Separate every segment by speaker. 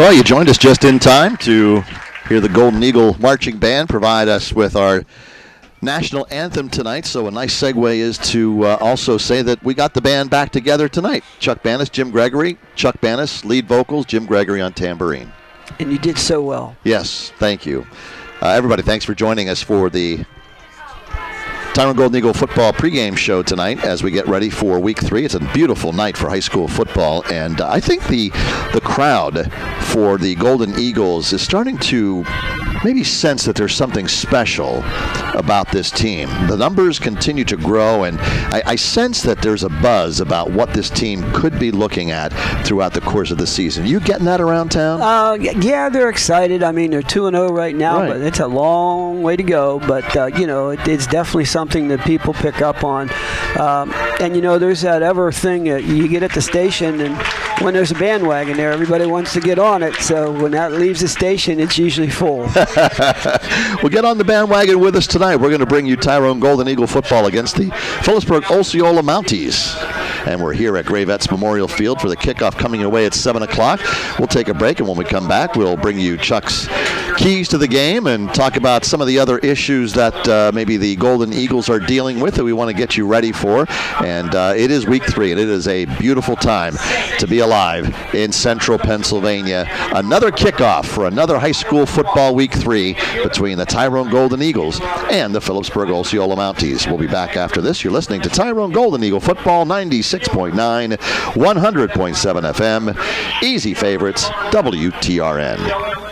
Speaker 1: Well, you joined us just in time to hear the Golden Eagle Marching Band provide us with our national anthem tonight. So a nice segue is to also say that we got the band back together tonight. Chuck Banis, Jim Gregory. Chuck Banis, lead vocals, Jim Gregory on tambourine.
Speaker 2: And you did so well.
Speaker 1: Yes, thank you. Everybody, thanks for joining us for the Tyrone Golden Eagle football pregame show tonight as we get ready for week 3. It's a beautiful night for high school football, and I think the crowd for the Golden Eagles is starting to maybe sense that there's something special about this team. The numbers continue to grow, and I sense that there's a buzz about what this team could be looking at throughout the course of the season. You getting that around town?
Speaker 2: Yeah, they're excited. I mean, they're 2-0 right now, but it's a long way to go. But, it's definitely something that people pick up on. And, there's that ever thing that you get at the station, and when there's a bandwagon there, everybody wants to get on it. So when that leaves the station, it's usually full.
Speaker 1: Well, get on the bandwagon with us tonight. We're going to bring you Tyrone Golden Eagle football against the Philipsburg-Osceola Mounties. And we're here at Gravettes Memorial Field for the kickoff coming away at 7 o'clock. We'll take a break, and when we come back, we'll bring you Chuck's keys to the game and talk about some of the other issues that maybe the Golden Eagles are dealing with that we want to get you ready for. And it is week 3, and it is a beautiful time to be alive in central Pennsylvania. Another kickoff for another high school football week 3 between the Tyrone Golden Eagles and the Philipsburg-Osceola Mounties. We'll be back after this. You're listening to Tyrone Golden Eagle football, 96.9, 100.7 FM. Easy favorites, WTRN.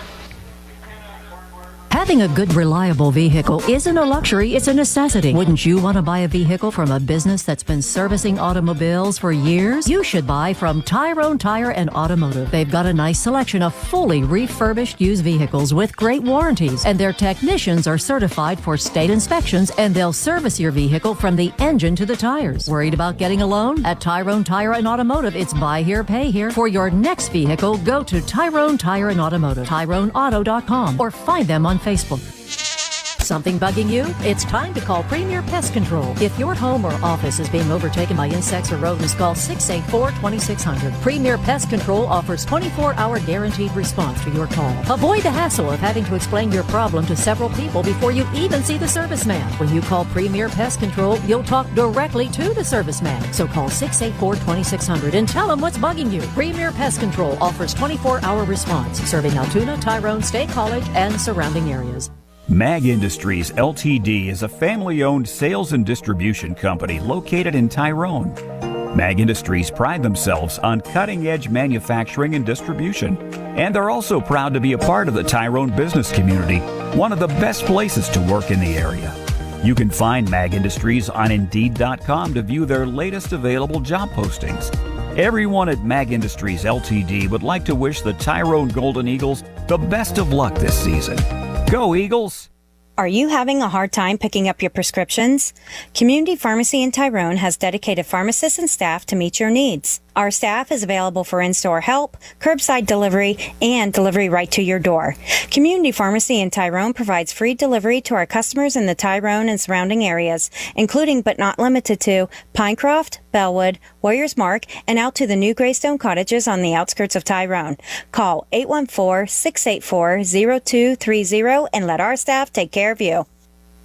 Speaker 3: Having a good, reliable vehicle isn't a luxury, it's a necessity. Wouldn't you want to buy a vehicle from a business that's been servicing automobiles for years? You should buy from Tyrone Tire and Automotive. They've got a nice selection of fully refurbished used vehicles with great warranties, and their technicians are certified for state inspections, and they'll service your vehicle from the engine to the tires. Worried about getting a loan? At Tyrone Tire and Automotive, it's buy here, pay here. For your next vehicle, go to Tyrone Tire and Automotive, TyroneAuto.com, or find them on Facebook. Something bugging you? It's time to call Premier Pest Control. If your home or office is being overtaken by insects or rodents, call 684-2600. Premier Pest Control offers 24-hour guaranteed response to your call. Avoid the hassle of having to explain your problem to several people before you even see the serviceman. When you call Premier Pest Control, you'll talk directly to the serviceman. So call 684-2600 and tell them what's bugging you. Premier Pest Control offers 24-hour response, serving Altoona, Tyrone, State College, and surrounding areas.
Speaker 4: Mag Industries Ltd. is a family-owned sales and distribution company located in Tyrone. Mag Industries pride themselves on cutting-edge manufacturing and distribution, and they're also proud to be a part of the Tyrone business community, one of the best places to work in the area. You can find Mag Industries on Indeed.com to view their latest available job postings. Everyone at Mag Industries Ltd. would like to wish the Tyrone Golden Eagles the best of luck this season. Go Eagles!
Speaker 5: Are you having a hard time picking up your prescriptions? Community Pharmacy in Tyrone has dedicated pharmacists and staff to meet your needs. Our staff is available for in-store help, curbside delivery, and delivery right to your door. Community Pharmacy in Tyrone provides free delivery to our customers in the Tyrone and surrounding areas, including but not limited to Pinecroft, Bellwood, Warriors Mark, and out to the new Greystone Cottages on the outskirts of Tyrone. Call 814-684-0230 and let our staff take care of you.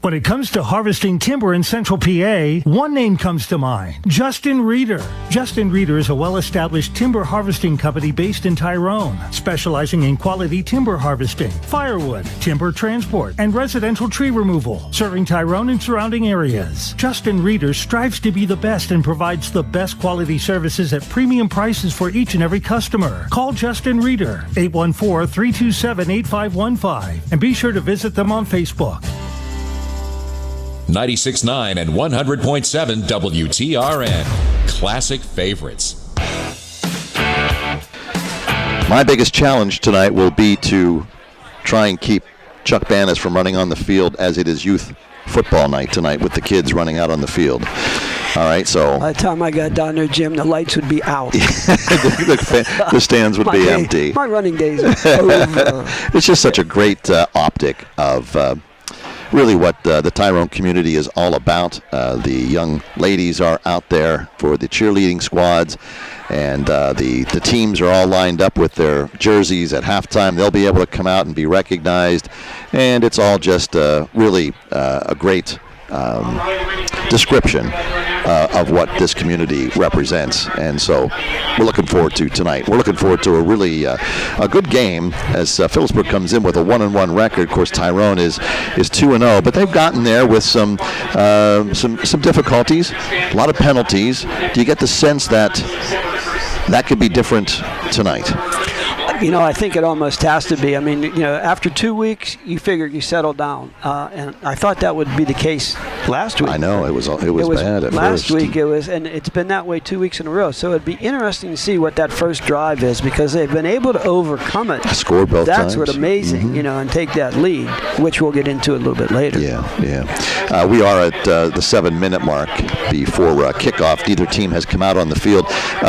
Speaker 6: When it comes to harvesting timber in Central PA, one name comes to mind, Justin Reeder. Justin Reeder is a well-established timber harvesting company based in Tyrone, specializing in quality timber harvesting, firewood, timber transport, and residential tree removal, serving Tyrone and surrounding areas. Justin Reeder strives to be the best and provides the best quality services at premium prices for each and every customer. Call Justin Reeder, 814-327-8515, and be sure to visit them on Facebook.
Speaker 7: 96.9 and 100.7 WTRN. Classic favorites.
Speaker 1: My biggest challenge tonight will be to try and keep Chuck Banis from running on the field as it is youth football night tonight with the kids running out on the field. All right, so
Speaker 2: by the time I got down there, Jim, the lights would be out.
Speaker 1: the stands would be empty.
Speaker 2: My running days are over.
Speaker 1: It's just such a great optic of really what the Tyrone community is all about. The young ladies are out there for the cheerleading squads, and the teams are all lined up with their jerseys at halftime. They'll be able to come out and be recognized, and it's all just really a great description of what this community represents. And so we're looking forward to tonight. We're looking forward to a really a good game as Philipsburg comes in with a 1-1 record. Of course, Tyrone is 2-0, but they've gotten there with some difficulties, a lot of penalties. Do you get the sense that could be different tonight?
Speaker 2: I think it almost has to be. I mean, after 2 weeks, you figure you settle down, and I thought that would be the case last week.
Speaker 1: I know it was bad at
Speaker 2: last
Speaker 1: first.
Speaker 2: Week it was, and it's been that way 2 weeks in a row. So it'd be interesting to see what that first drive is, because they've been able to overcome it.
Speaker 1: Score both times.
Speaker 2: That's what amazing, and take that lead, which we'll get into a little bit later.
Speaker 1: Yeah. We are at the 7-minute mark before kickoff. Neither team has come out on the field.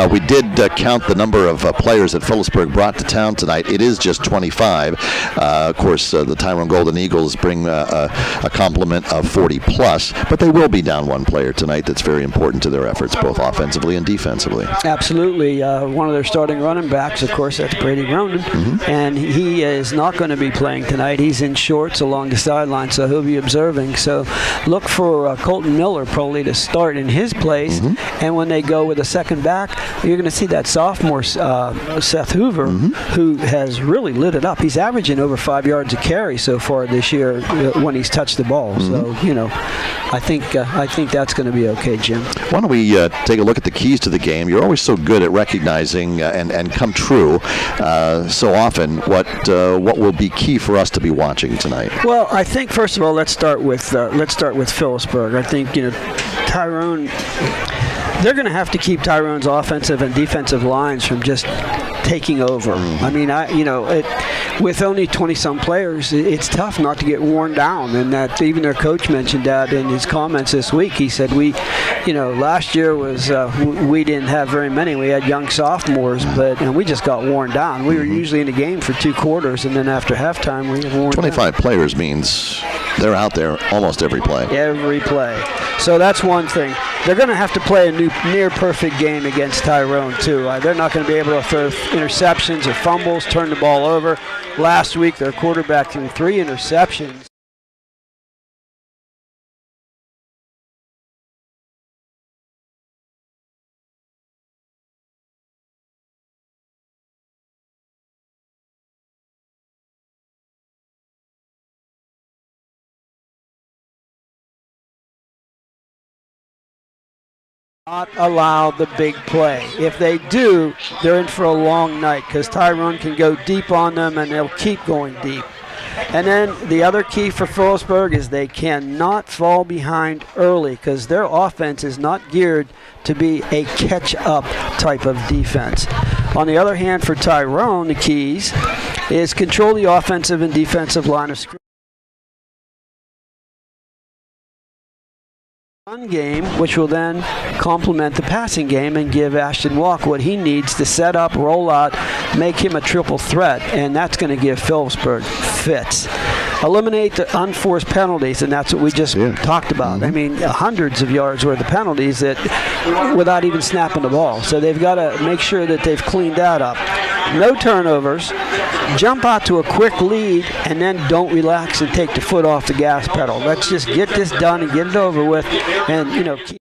Speaker 1: We did count the number of players that Philipsburg brought to town tonight. It is just 25. Of course, the Tyrone Golden Eagles bring a complement of 40 plus, but they will be down one player tonight. That's very important to their efforts, both offensively and defensively.
Speaker 2: Absolutely. One of their starting running backs, of course, that's Brady Ronan, and he is not going to be playing tonight. He's in shorts along the sideline, so he'll be observing. So look for Colton Miller probably to start in his place, and when they go with a second back, you're going to see that sophomore Seth Hoover, who has really lit it up. He's averaging over 5 yards a carry so far this year when he's touched the ball. So, I think that's going to be okay, Jim.
Speaker 1: Why don't we take a look at the keys to the game? You're always so good at recognizing and come true so often. What will be key for us to be watching tonight?
Speaker 2: Well, I think first of all, let's start with Philipsburg. I think Tyrone. They're going to have to keep Tyrone's offensive and defensive lines from just taking over. I mean, with only 20-some players, it's tough not to get worn down. And that even their coach mentioned that in his comments this week. He said last year was we didn't have very many. We had young sophomores, and we just got worn down. We were usually in the game for 2 quarters, and then after halftime, we were worn
Speaker 1: 25
Speaker 2: down.
Speaker 1: Players means they're out there almost every play.
Speaker 2: Every play. So that's one thing. They're going to have to play a near-perfect game against Tyrone, too. They're not going to be able to throw interceptions or fumbles, turn the ball over. Last week, their quarterback threw 3 interceptions. Not allow the big play. If they do, they're in for a long night, because Tyrone can go deep on them and they'll keep going deep. And then the other key for Philipsburg is they cannot fall behind early, because their offense is not geared to be a catch-up type of defense. On the other hand, for Tyrone, the keys is control the offensive and defensive line of scrimmage. Run game, which will then complement the passing game and give Ashton Walk what he needs to set up, roll out, make him a triple threat, and that's going to give Philipsburg fits. Eliminate the unforced penalties, and that's what we just talked about. I mean, hundreds of yards worth of penalties that without even snapping the ball. So they've got to make sure that they've cleaned that up. No turnovers. Jump out to a quick lead, and then don't relax and take the foot off the gas pedal. Let's just get this done and get it over with, and keep.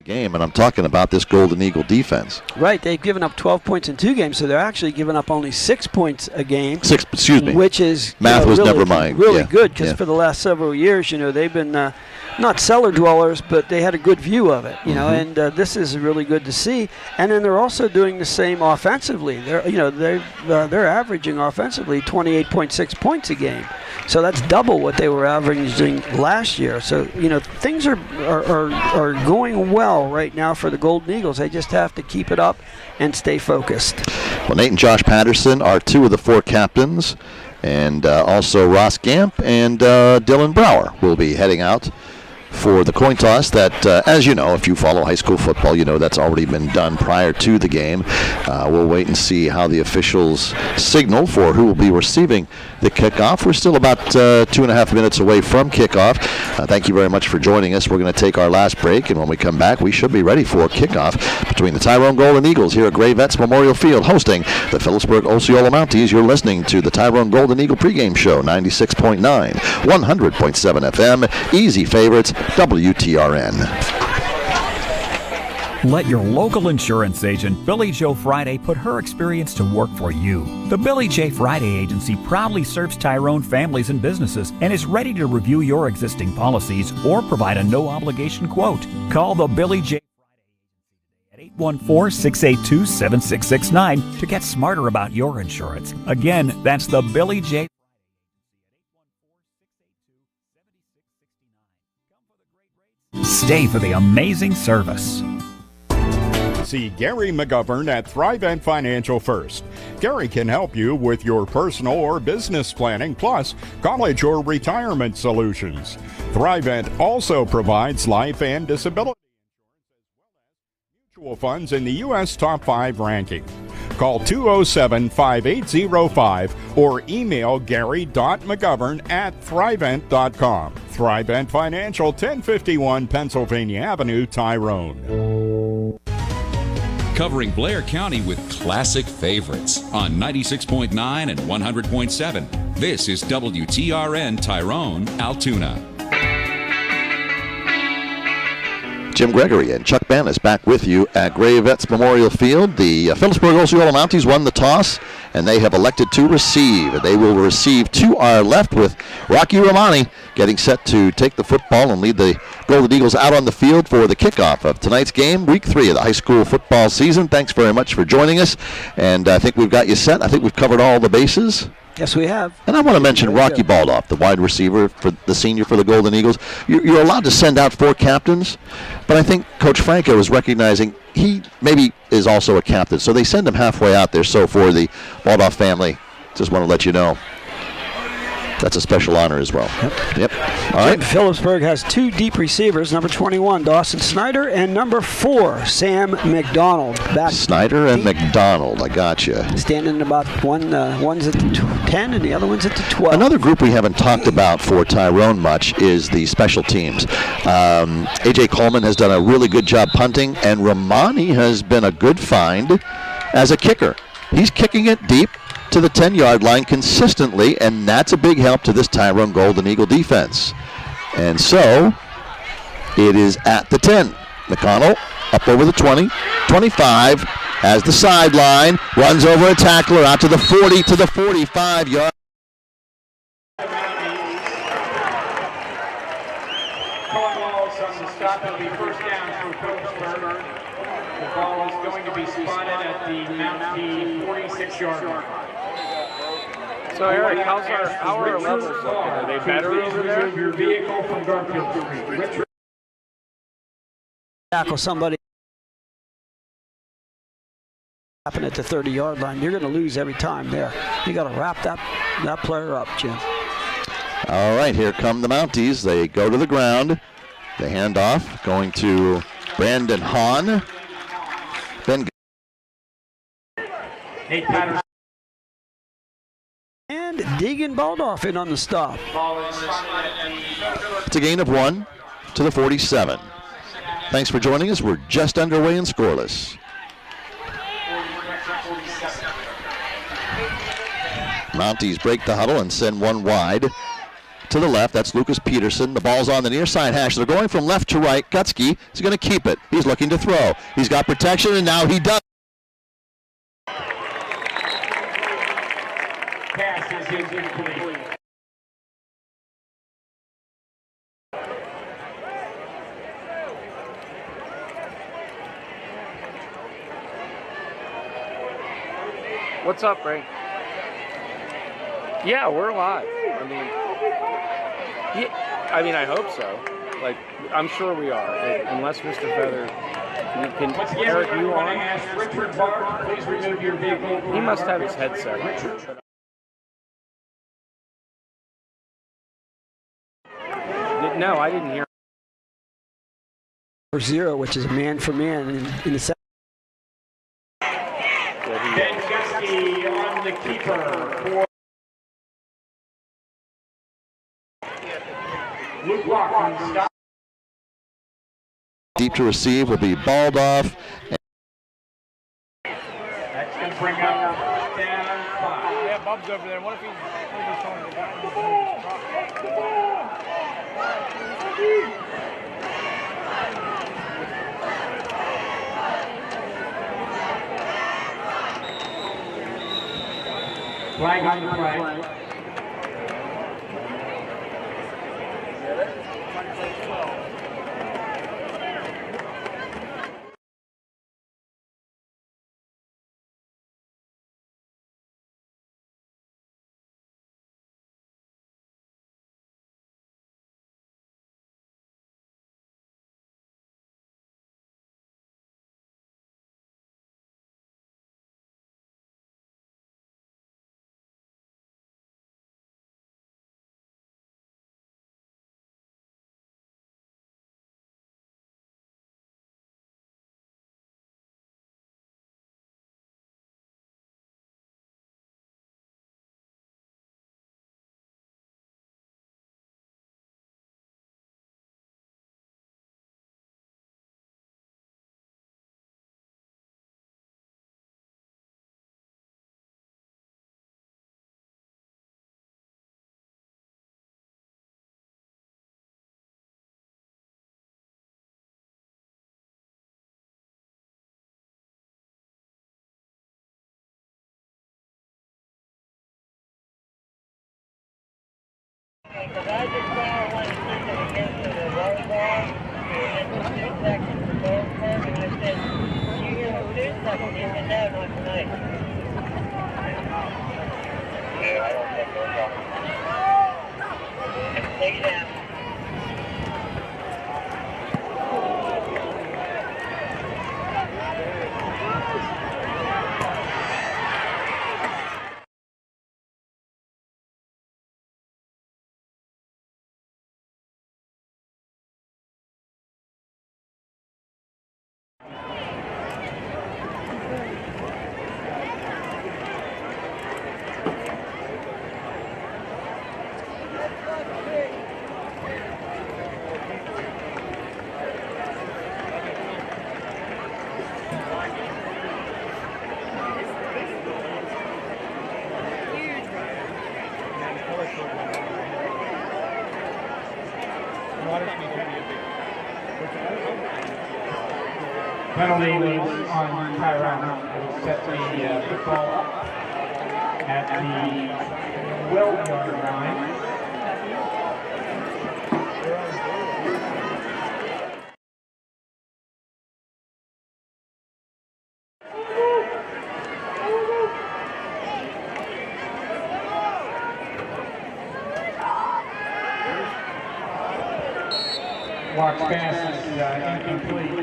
Speaker 1: Game, and I'm talking about this Golden Eagle defense.
Speaker 2: Right, they've given up 12 points in 2 games, so they're actually giving up only 6 points a game.
Speaker 1: 6, excuse me.
Speaker 2: Which is
Speaker 1: math was
Speaker 2: really,
Speaker 1: never mine.
Speaker 2: Really good, because for the last several years, they've been not cellar dwellers, but they had a good view of it, you know, and this is really good to see. And then they're also doing the same offensively. They're averaging offensively 28.6 points a game. So that's double what they were averaging last year. So, you know, things are going well right now for the Golden Eagles. They just have to keep it up and stay focused.
Speaker 1: Well, Nate and Josh Patterson are 2 of the 4 captains, and also Ross Gamp and Dylan Brower will be heading out for the coin toss that, as you know, if you follow high school football, you know that's already been done prior to the game. We'll wait and see how the officials signal for who will be receiving the kickoff. We're still about 2.5 minutes away from kickoff. Thank you very much for joining us. We're going to take our last break, and when we come back, we should be ready for kickoff between the Tyrone Golden Eagles here at Gray Vets Memorial Field, hosting the Philipsburg-Osceola Mounties. You're listening to the Tyrone Golden Eagle pregame show, 96.9, 100.7 FM, easy favorites, WTRN.
Speaker 4: Let your local insurance agent, Billy Joe Friday, put her experience to work for you. The Billy J. Friday Agency proudly serves Tyrone families and businesses and is ready to review your existing policies or provide a no-obligation quote. Call the Billy J. Friday Agency at 814-682-7669 to get smarter about your insurance. Again, that's the Billy J. Stay for the amazing service.
Speaker 8: See Gary McGovern at Thrivent Financial First. Gary can help you with your personal or business planning, plus college or retirement solutions. Thrivent also provides life and disability mutual funds in the U.S. Top 5 ranking. Call 207-5805 or email gary.mcgovern@thrivent.com. Thrivent Financial, 1051 Pennsylvania Avenue, Tyrone.
Speaker 7: Covering Blair County with classic favorites on 96.9 and 100.7. This is WTRN Tyrone, Altoona.
Speaker 1: Jim Gregory and Chuck Bannis back with you at Gray Vets Memorial Field. The Philipsburg-Osceola Mounties won the toss, and they have elected to receive. They will receive to our left with Rocky Romani getting set to take the football and lead the Golden Eagles out on the field for the kickoff of tonight's game, week 3 of the high school football season. Thanks very much for joining us, and I think we've got you set. I think we've covered all the bases.
Speaker 2: Yes, we have.
Speaker 1: And I want to mention Rocky Baldoff, the wide receiver, for the senior for the Golden Eagles. You're allowed to send out 4 captains, but I think Coach Franco is recognizing he maybe is also a captain. So they send him halfway out there. So for the Baldoff family, just want to let you know that's a special honor as well. Yep. All right.
Speaker 2: Philipsburg has 2 deep receivers, number 21, Dawson Snyder, and number 4, Sam McDonald.
Speaker 1: Snyder and McDonald, I got you.
Speaker 2: Standing about one's at the 10 and the other one's at the 12.
Speaker 1: Another group we haven't talked about for Tyrone much is the special teams. A.J. Coleman has done a really good job punting, and Romani has been a good find as a kicker. He's kicking it deep to the 10-yard line consistently, and that's a big help to this Tyrone Golden Eagle defense. And so it is at the 10. McConnell up over the 20, 25, has the sideline, runs over a tackler out to the 40 to the 45-yard.
Speaker 9: First down for Philipsburg. The ball is going to be spotted at the Mountie 46-yard mark.
Speaker 10: So Eric, how are our levels looking? Are they better over there?
Speaker 9: Your vehicle from Garfield Street.
Speaker 2: Tackle somebody happen at the 30-yard line. You're going to lose every time there. You got to wrap that player up, Jim.
Speaker 1: All right, here come the Mounties. They go to the ground. They hand off, going to Brandon Hahn. Then
Speaker 9: Nate Patterson.
Speaker 2: And Deegan Baldoff in on the stop.
Speaker 1: It's a gain of 1 to the 47. Thanks for joining us. We're just underway and scoreless. Mounties break the huddle and send one wide to the left. That's Lucas Peterson. The ball's on the near side hash. They're going from left to right. Gutsky is going to keep it. He's looking to throw. He's got protection, and now he does.
Speaker 9: Pass is incomplete.
Speaker 10: What's up, Ray? Yeah, we're live. I mean, I hope so. Like, I'm sure we are. Unless Mr. Feather, can Eric, you on?
Speaker 9: Richard Bart, please remove your vehicle.
Speaker 10: He must have his headset on. No, I didn't hear.
Speaker 2: For 0, which is man for man in the second.
Speaker 9: Ben Chesky on the keeper for Luke Watkins.
Speaker 1: Deep to receive will be balled off.
Speaker 9: That's going to bring up down 5.
Speaker 10: Yeah, Bub's over there. What if he's telling the guy to move his truck?
Speaker 9: Flag on the play.
Speaker 11: Because I just saw one season against the volleyball, and 2 seconds for Philipsburg, and I said, you hear him 2 seconds, he said, no, not tonight. Yeah, I don't think they're talking. Take it down.
Speaker 9: Penalty was on Tyrone. It will set the football up at the 12-yard line. Watch pass is incomplete.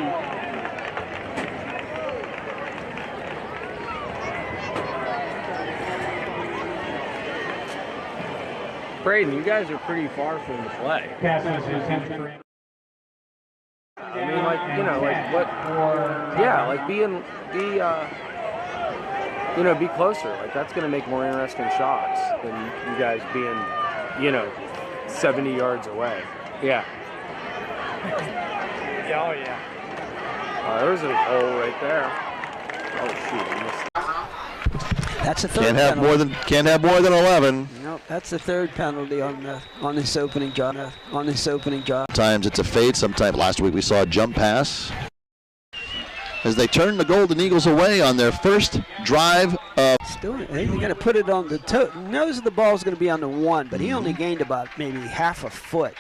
Speaker 10: Braden, you guys are pretty far from the play.
Speaker 9: Passes is intended.
Speaker 10: I mean, like, you know, like what? Yeah, like be closer. Like that's going to make more interesting shots than you guys being, 70 yards away. Yeah. Oh yeah. There's a hole right there. Oh shoot! I missed.
Speaker 2: That's a third.
Speaker 1: Can't have more than 11.
Speaker 2: Nope, that's the third penalty on this opening drive.
Speaker 1: Sometimes it's a fade. Sometimes last week we saw a jump pass. As they turn the Golden Eagles away on their first drive of.
Speaker 2: Still, they got to put it on the toe. Knows the ball's going to be on the 1, but he only gained about maybe half a foot.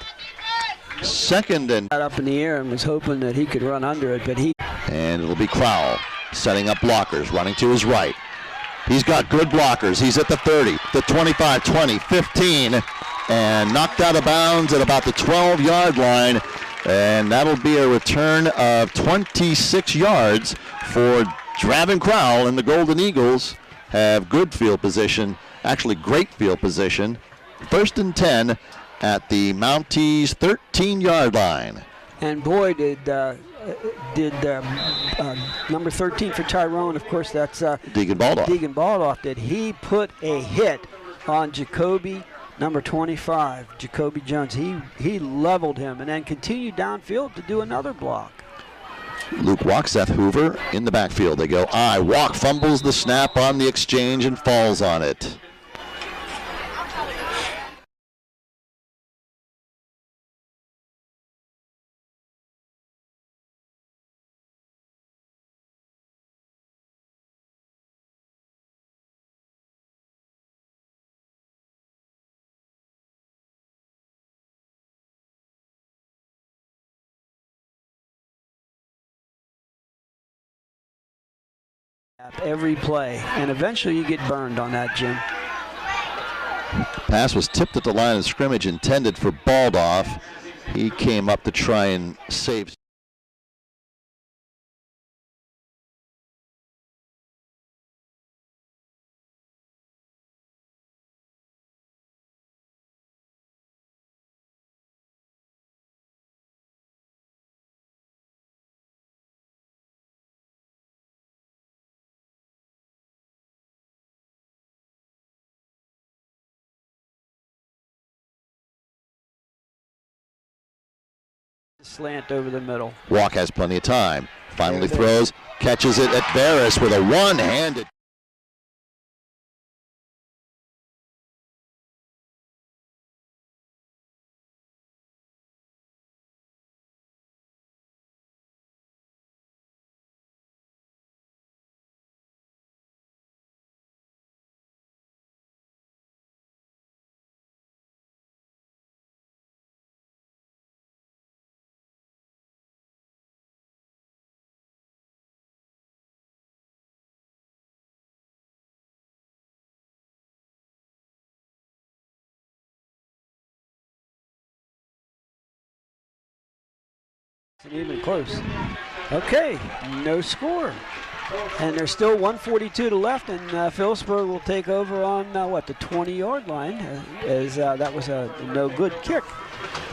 Speaker 1: Second and.
Speaker 2: Got up in the air and was hoping that he could run under it, but he.
Speaker 1: And it'll be Crowell setting up blockers, running to his right. He's got good blockers. He's at the 30, the 25, 20, 15, and knocked out of bounds at about the 12-yard line. And that'll be a return of 26 yards for Dravin Crowell, and the Golden Eagles have good field position, actually great field position. 1st and 10 at the Mounties 13-yard line.
Speaker 2: And boy, did number 13 for Tyrone, of course, that's
Speaker 1: Deegan Baldoff.
Speaker 2: Deegan Baldoff. Did he put a hit on Jacoby, number 25, Jacoby Jones? He leveled him and then continued downfield to do another block.
Speaker 1: Luke Walk, Seth Hoover in the backfield. They go Walk fumbles the snap on the exchange and falls on it.
Speaker 2: Every play, and eventually you get burned on that, Jim.
Speaker 1: Pass was tipped at the line of scrimmage, intended for Baldoff. He came up to try and save.
Speaker 2: Slant over the middle.
Speaker 1: Walk has plenty of time. Finally throws, catches it at Barris with a one-handed.
Speaker 2: It's even close. Okay, no score. And there's still 1:42 to left, and Philipsburg will take over on, the 20-yard line, as that was a no-good kick.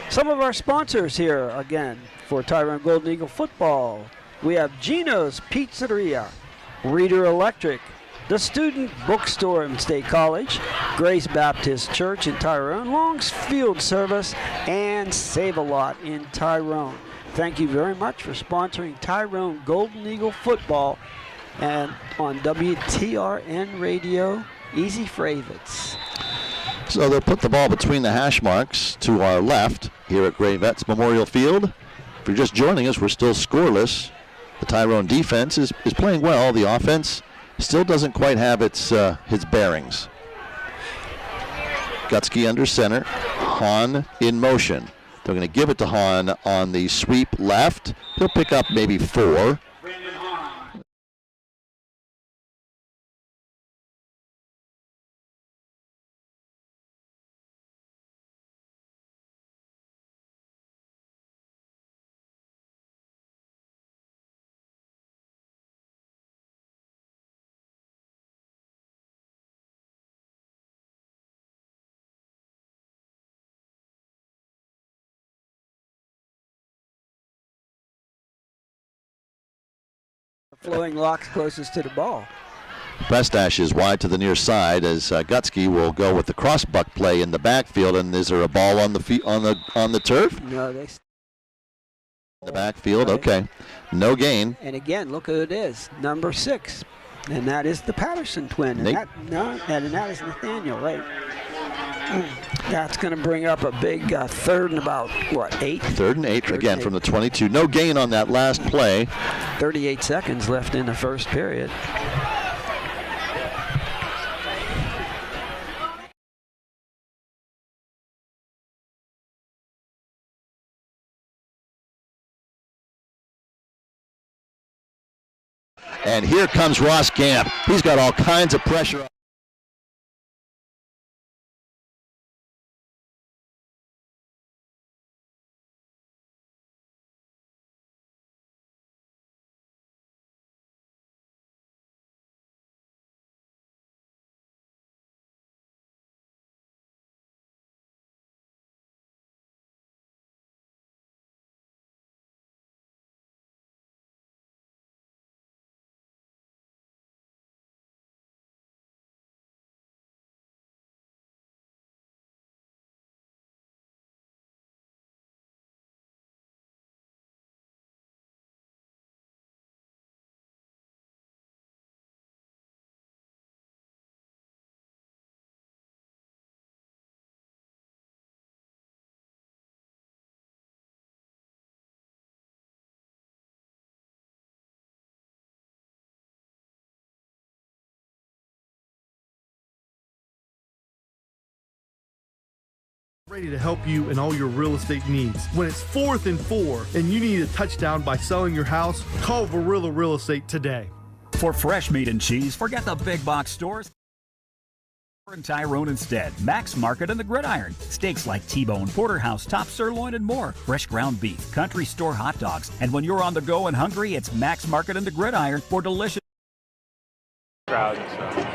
Speaker 2: Some of our sponsors here, again, for Tyrone Golden Eagle football. We have Gino's Pizzeria, Reader Electric, the Student Bookstore in State College, Grace Baptist Church in Tyrone, Long's Field Service, and Save-A-Lot in Tyrone. Thank you very much for sponsoring Tyrone Golden Eagle football and on WTRN Radio, Easy Fravitz.
Speaker 1: So they'll put the ball between the hash marks to our left here at Gray Vets Memorial Field. If you're just joining us, we're still scoreless. The Tyrone defense is playing well. The offense still doesn't quite have its bearings. Gutsky under center. Hahn in motion. They're going to give it to Hahn on the sweep left. He'll pick up maybe 4.
Speaker 2: Flowing locks closest to the ball.
Speaker 1: Prestash is wide to the near side as Gutsky will go with the cross-buck play in the backfield. And is there a ball on the turf?
Speaker 2: No, they.
Speaker 1: The backfield, right. Okay. No gain.
Speaker 2: And again, look who it is, number 6, and that is the Patterson twin. And that is Nathaniel, right? That's going to bring up a big 3rd and about, 8?
Speaker 1: 3rd and 8, again from the 22. No gain on that last play.
Speaker 2: 38 seconds left in the first period.
Speaker 1: And here comes Ross Gamp. He's got all kinds of pressure.
Speaker 12: Ready to help you in all your real estate needs. When it's 4th and 4 and you need a touchdown by selling your house, call Varilla Real Estate today.
Speaker 4: For fresh meat and cheese, forget the big box stores. In Tyrone instead, Max Market and the Gridiron. Steaks like T-bone, porterhouse, top sirloin, and more. Fresh ground beef, country store hot dogs. And when you're on the go and hungry, it's Max Market and the Gridiron for delicious
Speaker 10: crowd and stuff.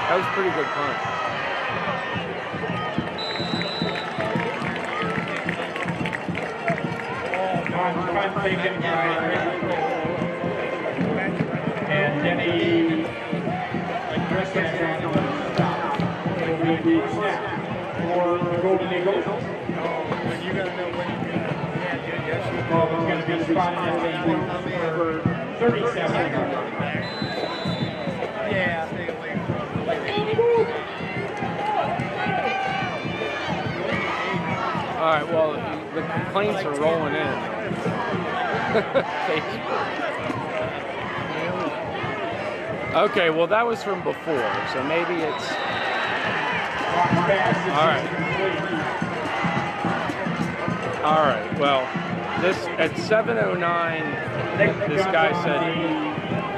Speaker 10: That was a pretty good punt.
Speaker 9: Punt taken by and Denny stop. It will be snap for Golden Eagles. You gotta know when you well, it's going to be spotted for 37 yards. Yeah.
Speaker 10: All right, well, the complaints are rolling in. Okay, well, that was from before, so maybe it's... All right, well, this at 7:09, this guy said,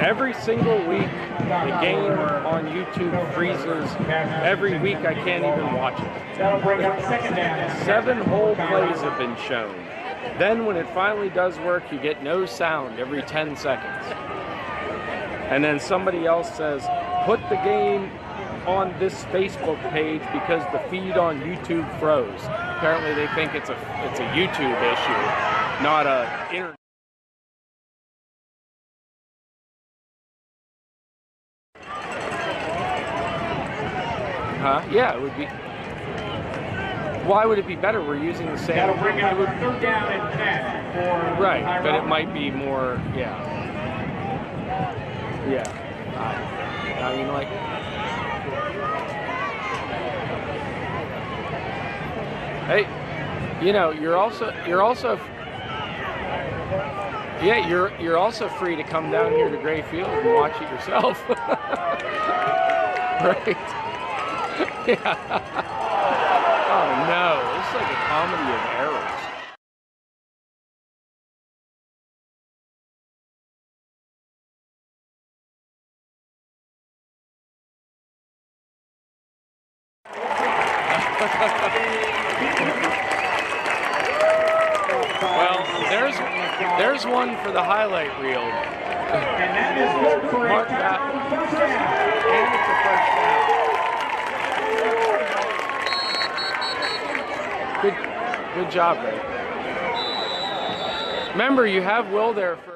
Speaker 10: every single week the game on YouTube freezes. Every week I can't even watch it.
Speaker 9: That'll bring up second down.
Speaker 10: 7 whole plays have been shown. Then when it finally does work, you get no sound every 10 seconds. And then somebody else says, put the game on this Facebook page because the feed on YouTube froze. Apparently they think it's a YouTube issue, not a internet. Yeah, it would be. Why would it be better? We're using the same.
Speaker 9: That'll bring up third down and 10 for
Speaker 10: right,
Speaker 9: Tyrone.
Speaker 10: but it might be more. Yeah. I mean, like. Hey, you know, you're also. Yeah, you're also free to come down here to Gray Field and watch it yourself. Right. Yeah. Oh no, it's like a comedy of errors. Well, there's one for the highlight reel.
Speaker 9: And that is good for
Speaker 10: Mark that. And it's a first down. Good job, Ray. Remember, you have Will there for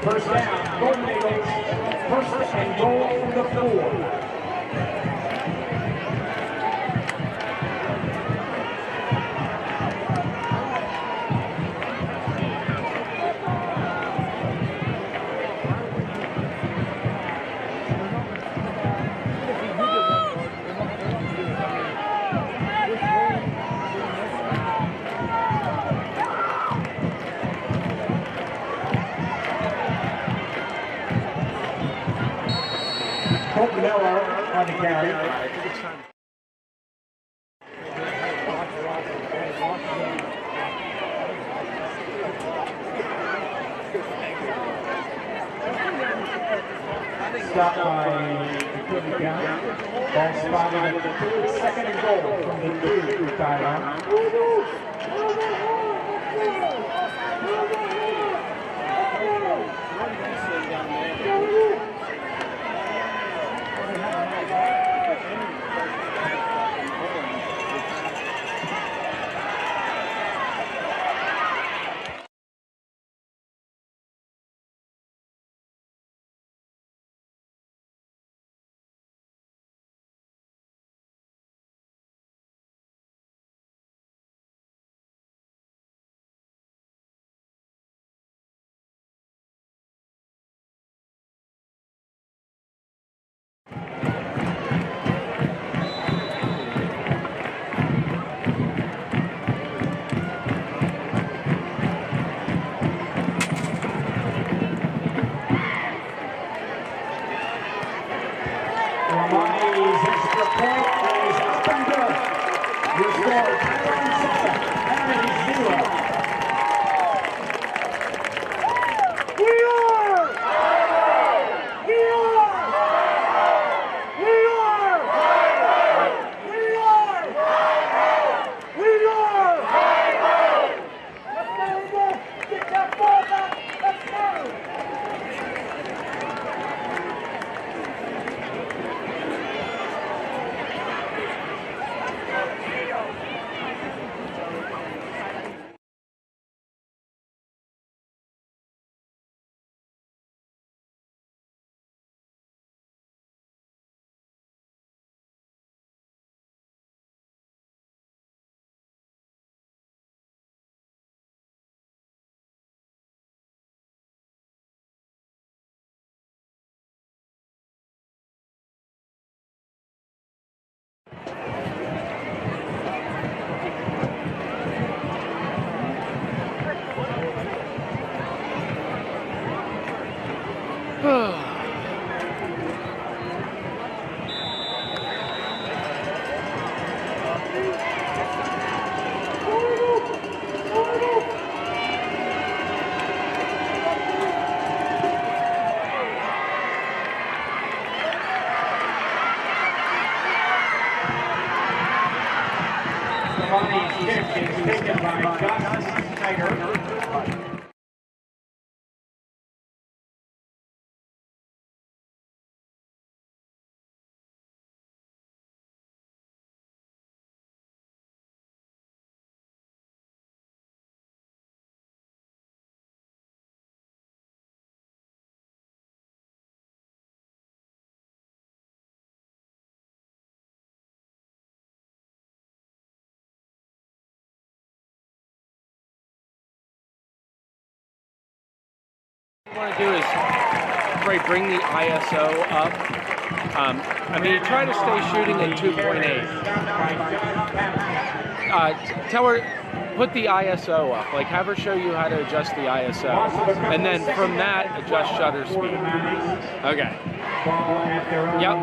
Speaker 9: First down, Golden Eagles. First and goal from the 4. On the carry. Stopped by the count. Ball spotted at the 3rd, 2nd and goal from the 2 Tyrone. Taken by Josh Snyder.
Speaker 10: What you want to do is bring the ISO up. I mean, you try to stay shooting at 2.8. Tell her, put the ISO up. Like, have her show you how to adjust the ISO. And then from that, adjust shutter speed. Okay. Yep.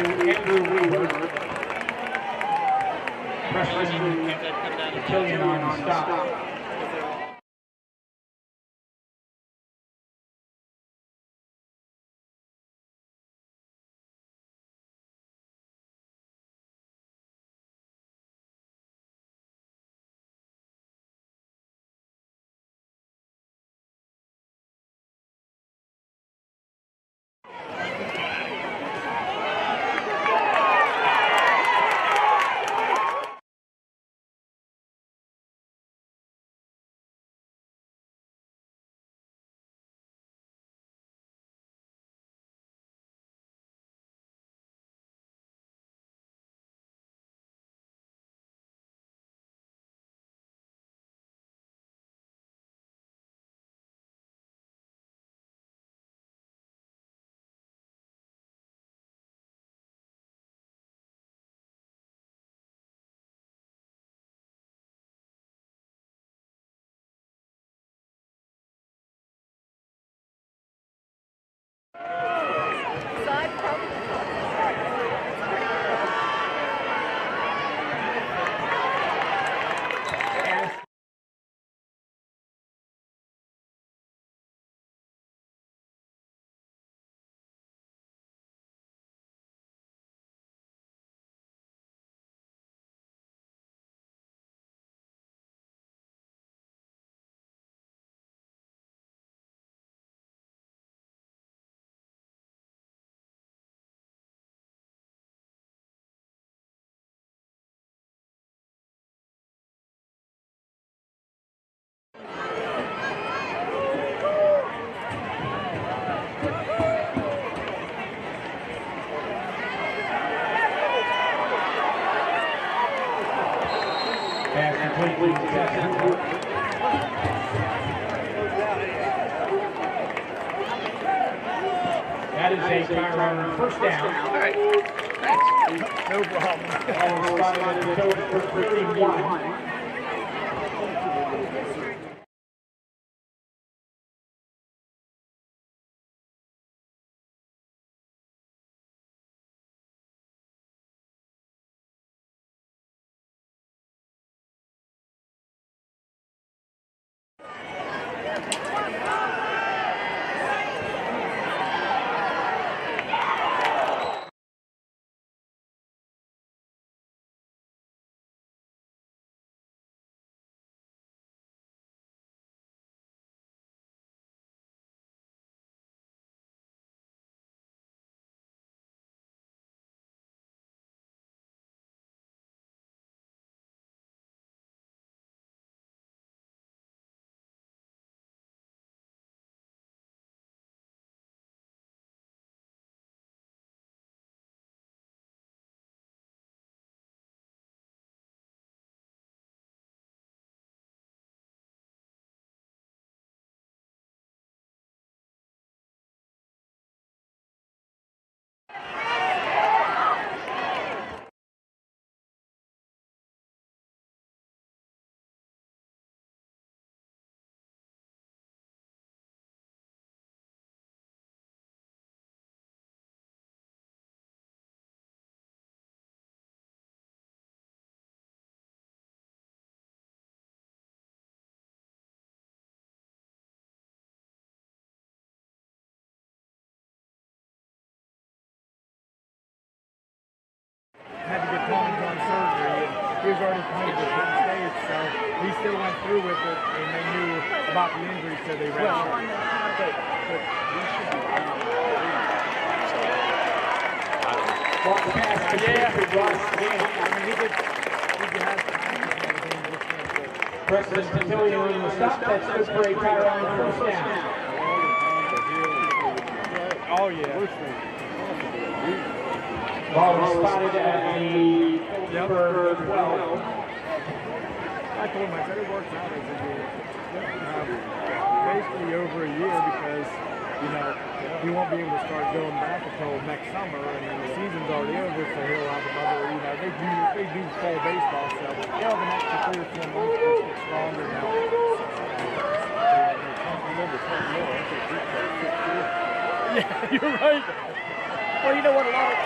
Speaker 9: Andrew Weaver. Freshman Killian on stop. That is a Tyrone first down.
Speaker 13: All right. Thanks. No problem.
Speaker 9: Spotted at the total for 31.
Speaker 13: Had to get Tony on surgery, and he was already kind of at the stage, so he still went through with it, and they knew about the injury, so they ran it. But we should be
Speaker 9: Preston Cotillion on the stop. That's good for a Tyrone first down.
Speaker 13: Oh, yeah.
Speaker 9: Ball was spotted at the Philipsburg 12.
Speaker 13: I told him, I said it works out as a year. Basically over a year because, you know, he won't be able to start going back until next summer, and then the season's already over, so he'll have another, you know, they do fall baseball, so they'll have an extra 3 or 4 months to get stronger now. Yeah, you're right. Well, you know what? A lot of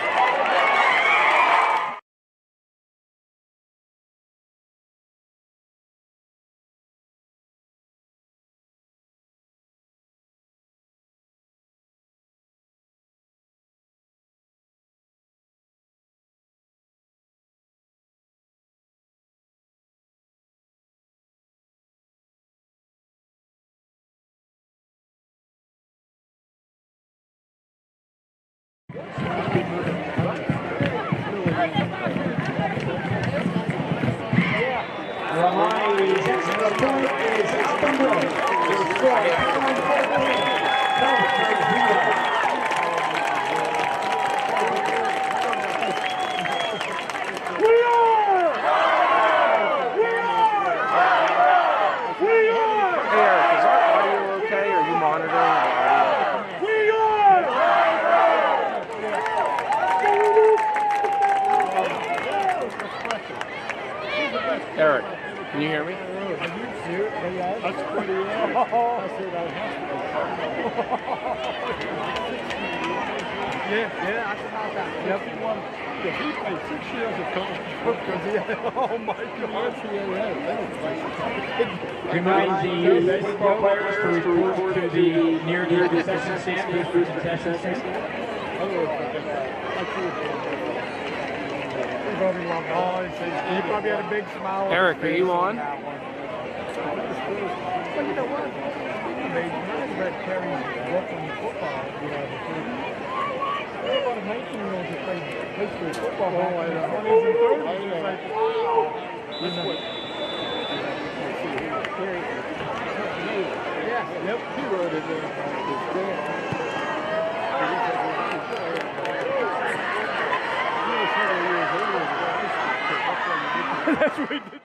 Speaker 10: Eric, can you hear me?
Speaker 13: That's pretty. Yeah, I can that. Yep. He played 6 years of college football. Oh my God.
Speaker 9: Remind the football players to report to the near the concession stand. Please move to the concession stand.
Speaker 13: He probably had a big smile.
Speaker 10: Eric, are you on?
Speaker 13: Well, you know what? I read Terry's Brooklyn football. There are a lot of 19-year-olds that play high school football back in the 20s and 30s. It's like, wow. Yeah, yep. He wrote it That's what he did.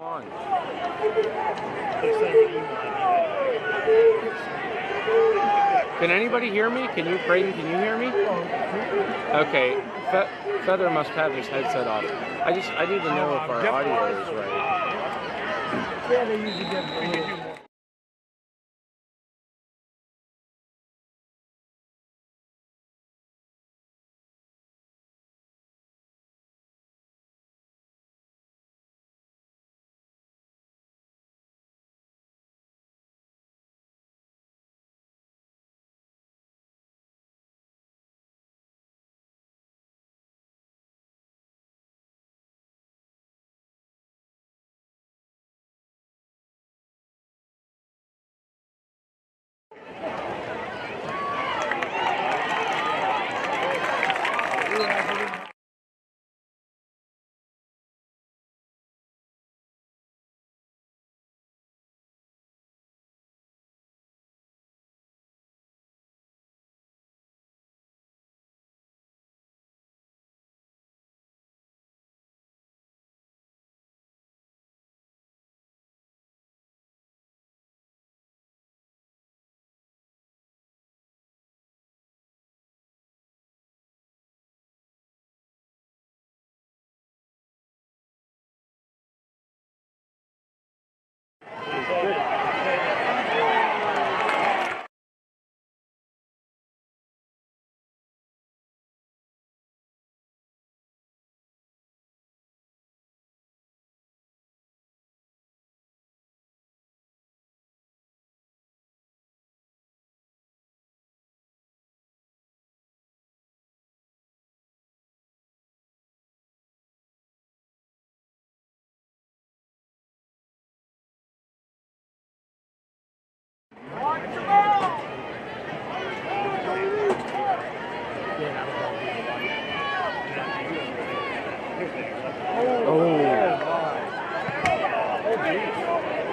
Speaker 10: On. Can anybody hear me? Braden, can you hear me? Okay, Feather must have his headset off. I need to know if our audio is right.
Speaker 13: Yeah, they usually get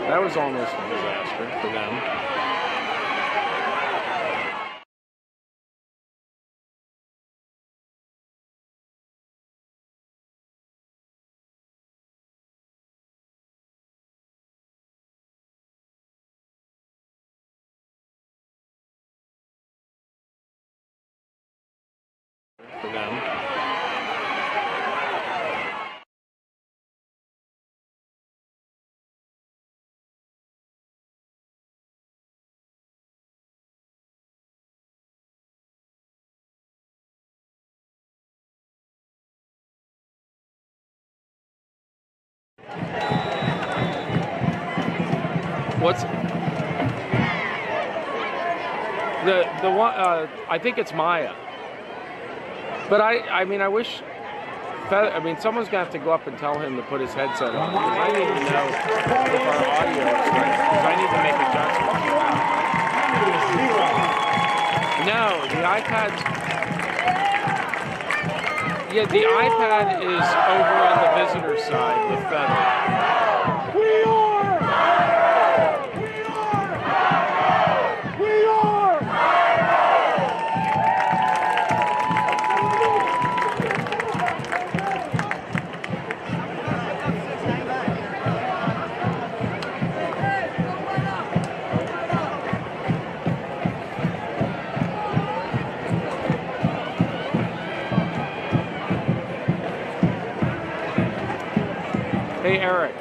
Speaker 10: That was almost a disaster for them. for them. What's the one? I think it's Maya. But I mean, I wish. Someone's gonna have to go up and tell him to put his headset on because I need to know if our audio is right. Because I need to make adjustments. No, the iPad's. Yeah, the iPad is over on the visitor side with Feather.
Speaker 9: We are!
Speaker 10: Hey, Eric.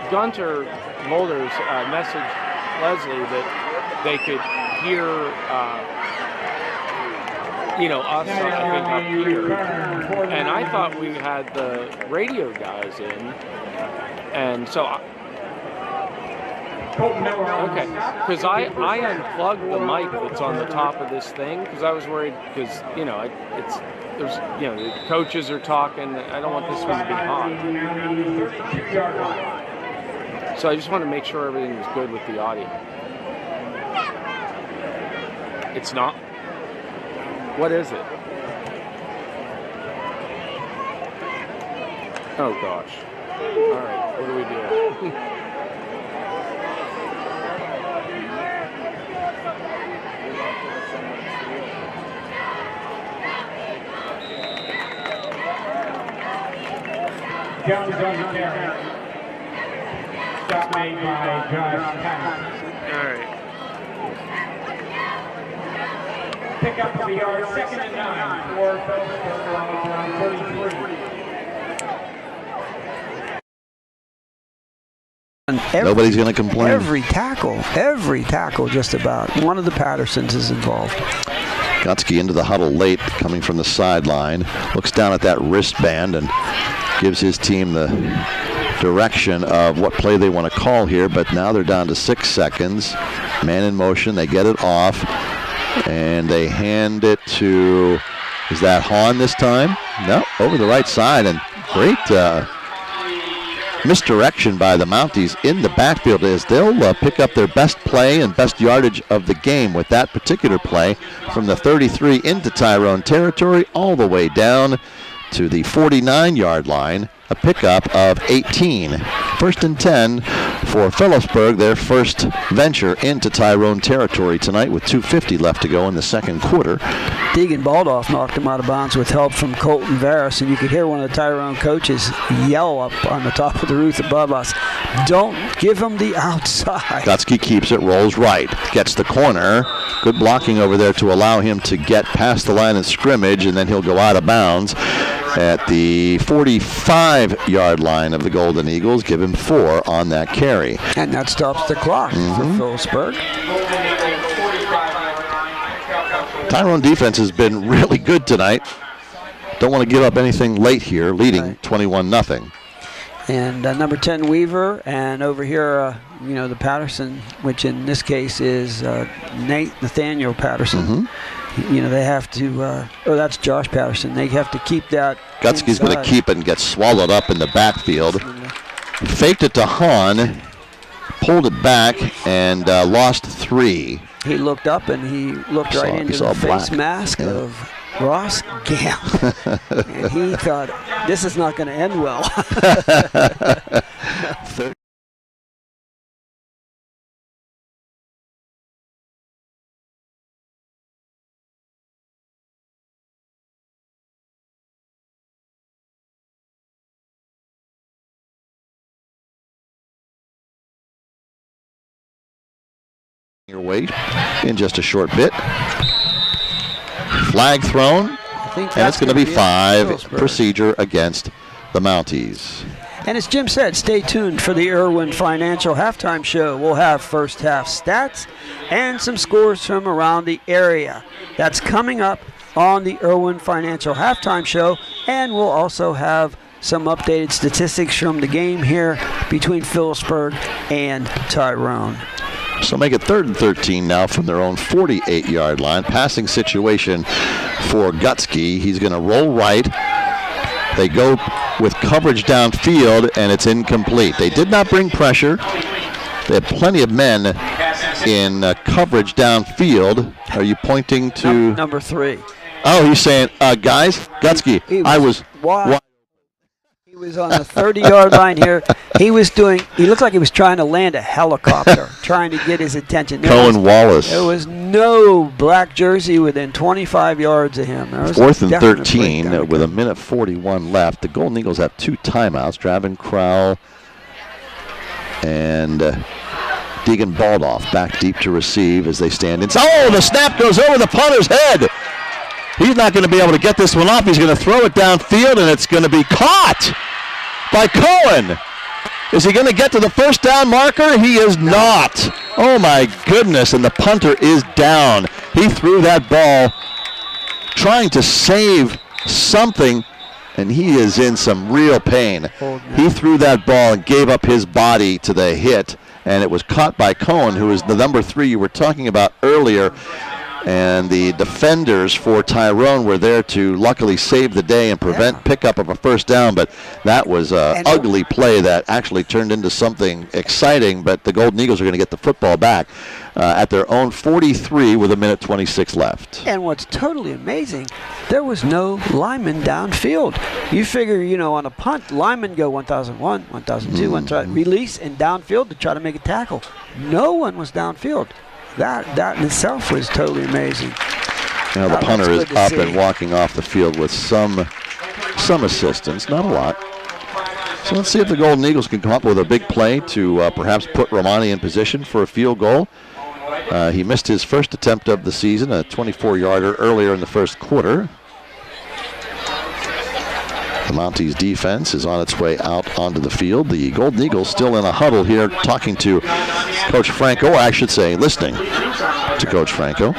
Speaker 10: Gunter Mulder's messaged Leslie that they could hear, us up here. And I thought we had the radio guys in, and so okay, because I unplugged the mic that's on the top of this thing because I was worried because the coaches are talking. I don't want this one to be hot. So I just want to make sure everything is good with the audio. It's not? What is it? Oh gosh. All right, what do we do?
Speaker 9: Jones on the carry. Stop made by Josh Patterson.
Speaker 10: All right.
Speaker 9: Pick up for the yard, 2nd and 9 for Philipsburg, 33.
Speaker 1: Nobody's going to complain.
Speaker 2: Every tackle just about. One of the Pattersons is involved.
Speaker 1: Gutsky into the huddle late, coming from the sideline. Looks down at that wristband and gives his team the direction of what play they want to call here, but now they're down to 6 seconds. Man in motion, they get it off, and they hand it to, is that Hahn this time? No, over the right side, and great misdirection by the Mounties in the backfield as they'll pick up their best play and best yardage of the game with that particular play from the 33 into Tyrone territory all the way down to the 49-yard line, a pickup of 18. 1st and 10 for Philipsburg, their first venture into Tyrone territory tonight with 2:50 left to go in the second quarter.
Speaker 2: Deegan Baldoff knocked him out of bounds with help from Colton Varus, and you could hear one of the Tyrone coaches yell up on the top of the roof above us, "Don't give him the outside."
Speaker 1: Gutsky keeps it, rolls right, gets the corner. Good blocking over there to allow him to get past the line of scrimmage, and then he'll go out of bounds at the 45-yard line of the Golden Eagles. Give him 4 on that carry.
Speaker 2: And that stops the clock for Philipsburg.
Speaker 1: Tyrone defense has been really good tonight. Don't want to give up anything late here, leading 21-0.
Speaker 2: And number 10, Weaver, and over here, the Patterson, which in this case is Nathaniel Patterson. they have to. That's Josh Patterson. They have to keep that.
Speaker 1: Gutsky's going to keep it and get swallowed up in the backfield. Faked it to Hahn, pulled it back, and lost 3.
Speaker 2: He looked up and he looked right into the face mask of Ross Gamp. And he thought, this is not going to end well.
Speaker 1: Your way in just a short bit. Flag thrown, and it's going to be 5 procedure against the Mounties.
Speaker 2: And as Jim said, stay tuned for the Irwin Financial Halftime Show. We'll have first half stats and some scores from around the area. That's coming up on the Irwin Financial Halftime Show, and we'll also have some updated statistics from the game here between Philipsburg and Tyrone.
Speaker 1: So make it 3rd and 13 now from their own 48-yard line. Passing situation for Gutsky. He's going to roll right. They go with coverage downfield, and it's incomplete. They did not bring pressure. They had plenty of men in coverage downfield. Are you pointing to?
Speaker 2: Number 3.
Speaker 1: Oh, he's saying, guys, Gutsky, I was wide.
Speaker 2: He was on the 30-yard line here. He looked like he was trying to land a helicopter, trying to get his attention.
Speaker 1: Wallace.
Speaker 2: There was no black jersey within 25 yards of him.
Speaker 1: 4th and 13 with 1:41 left. The Golden Eagles have 2 timeouts. Draven Crowell and Deegan Baldoff back deep to receive as they stand in. Oh, the snap goes over the punter's head. He's not going to be able to get this one off. He's going to throw it downfield, and it's going to be caught by Cohen. Is he going to get to the first down marker? He is not. Oh, my goodness, and the punter is down. He threw that ball trying to save something, and he is in some real pain. He threw that ball and gave up his body to the hit, and it was caught by Cohen, who is the number 3 you were talking about earlier. And the defenders for Tyrone were there to luckily save the day and prevent pickup of a first down, but that was an ugly play that actually turned into something exciting, but the Golden Eagles are going to get the football back at their own 43 with 1:26 left.
Speaker 2: And what's totally amazing, there was no lineman downfield. You figure, on a punt, linemen go 1,001, 1,002, release and downfield to try to make a tackle. No one was downfield. That in itself was totally amazing.
Speaker 1: The punter is up and walking off the field with some assistance, not a lot. So let's see if the Golden Eagles can come up with a big play to perhaps put Romani in position for a field goal. He missed his first attempt of the season, a 24-yarder earlier in the first quarter. The Mounties defense is on its way out onto the field. The Golden Eagles still in a huddle here talking to Coach Franco, or I should say listening to Coach Franco.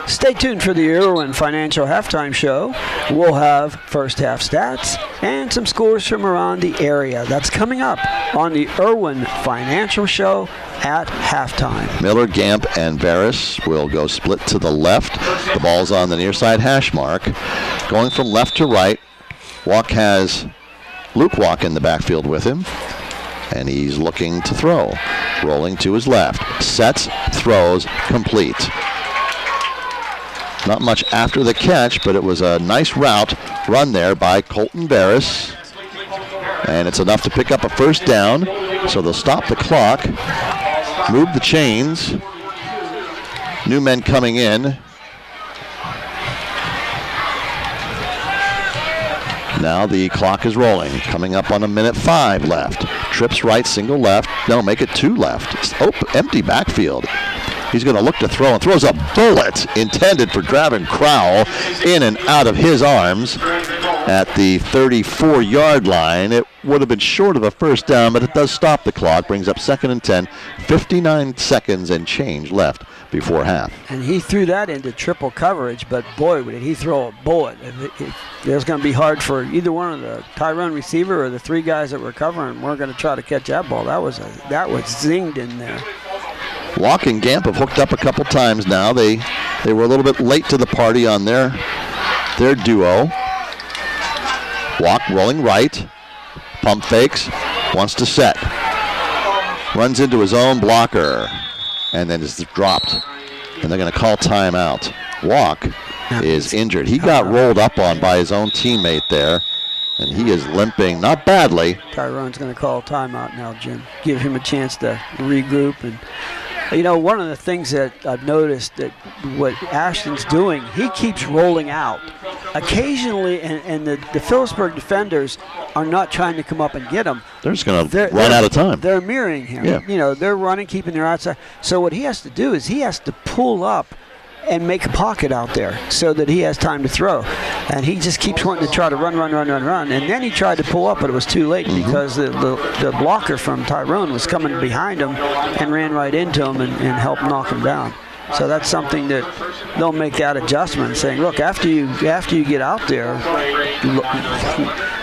Speaker 2: Stay tuned for the Irwin Financial Halftime Show. We'll have first half stats and some scores from around the area. That's coming up on the Irwin Financial Show at halftime.
Speaker 1: Miller, Gamp, and Varus will go split to the left. The ball's on the near side hash mark. Going from left to right. Walk has Luke Walk in the backfield with him, and he's looking to throw. Rolling to his left. Sets, throws, complete. Not much after the catch, but it was a nice route run there by Colton Barris. And it's enough to pick up a first down, so they'll stop the clock, move the chains. New men coming in. Now the clock is rolling, coming up on 1:05 left. Trips right, single left. No, make it 2 left. Oh, empty backfield. He's going to look to throw and throws a bullet intended for Draven Crowell in and out of his arms at the 34-yard line. It would have been short of a first down, but it does stop the clock. Brings up 2nd and 10. 59 seconds and change left before half.
Speaker 2: And he threw that into triple coverage, but boy, did he throw a bullet. It was going to be hard for either one of the Tyrone receiver or the 3 guys that were covering. We're going to try to catch that ball. That was zinged in there.
Speaker 1: Walk and Gamp have hooked up a couple times now. They They were a little bit late to the party on their duo. Walk rolling right. Pump fakes. Wants to set. Runs into his own blocker. And then is dropped. And they're going to call timeout. Walk is injured. He got rolled up on by his own teammate there. And he is limping, not badly.
Speaker 2: Tyrone's going to call timeout now, Jim. Give him a chance to regroup. And one of the things that I've noticed that what Ashton's doing, he keeps rolling out. Occasionally, and the Philipsburg defenders are not trying to come up and get him.
Speaker 1: They're just going to run out of time.
Speaker 2: They're mirroring him.
Speaker 1: Yeah.
Speaker 2: They're running, keeping their outside. So what he has to do is he has to pull up and make a pocket out there so that he has time to throw. And he just keeps wanting to try to run. And then he tried to pull up, but it was too late because the blocker from Tyrone was coming behind him and ran right into him and helped knock him down. So that's something that they'll make that adjustment, saying, look, after you get out there,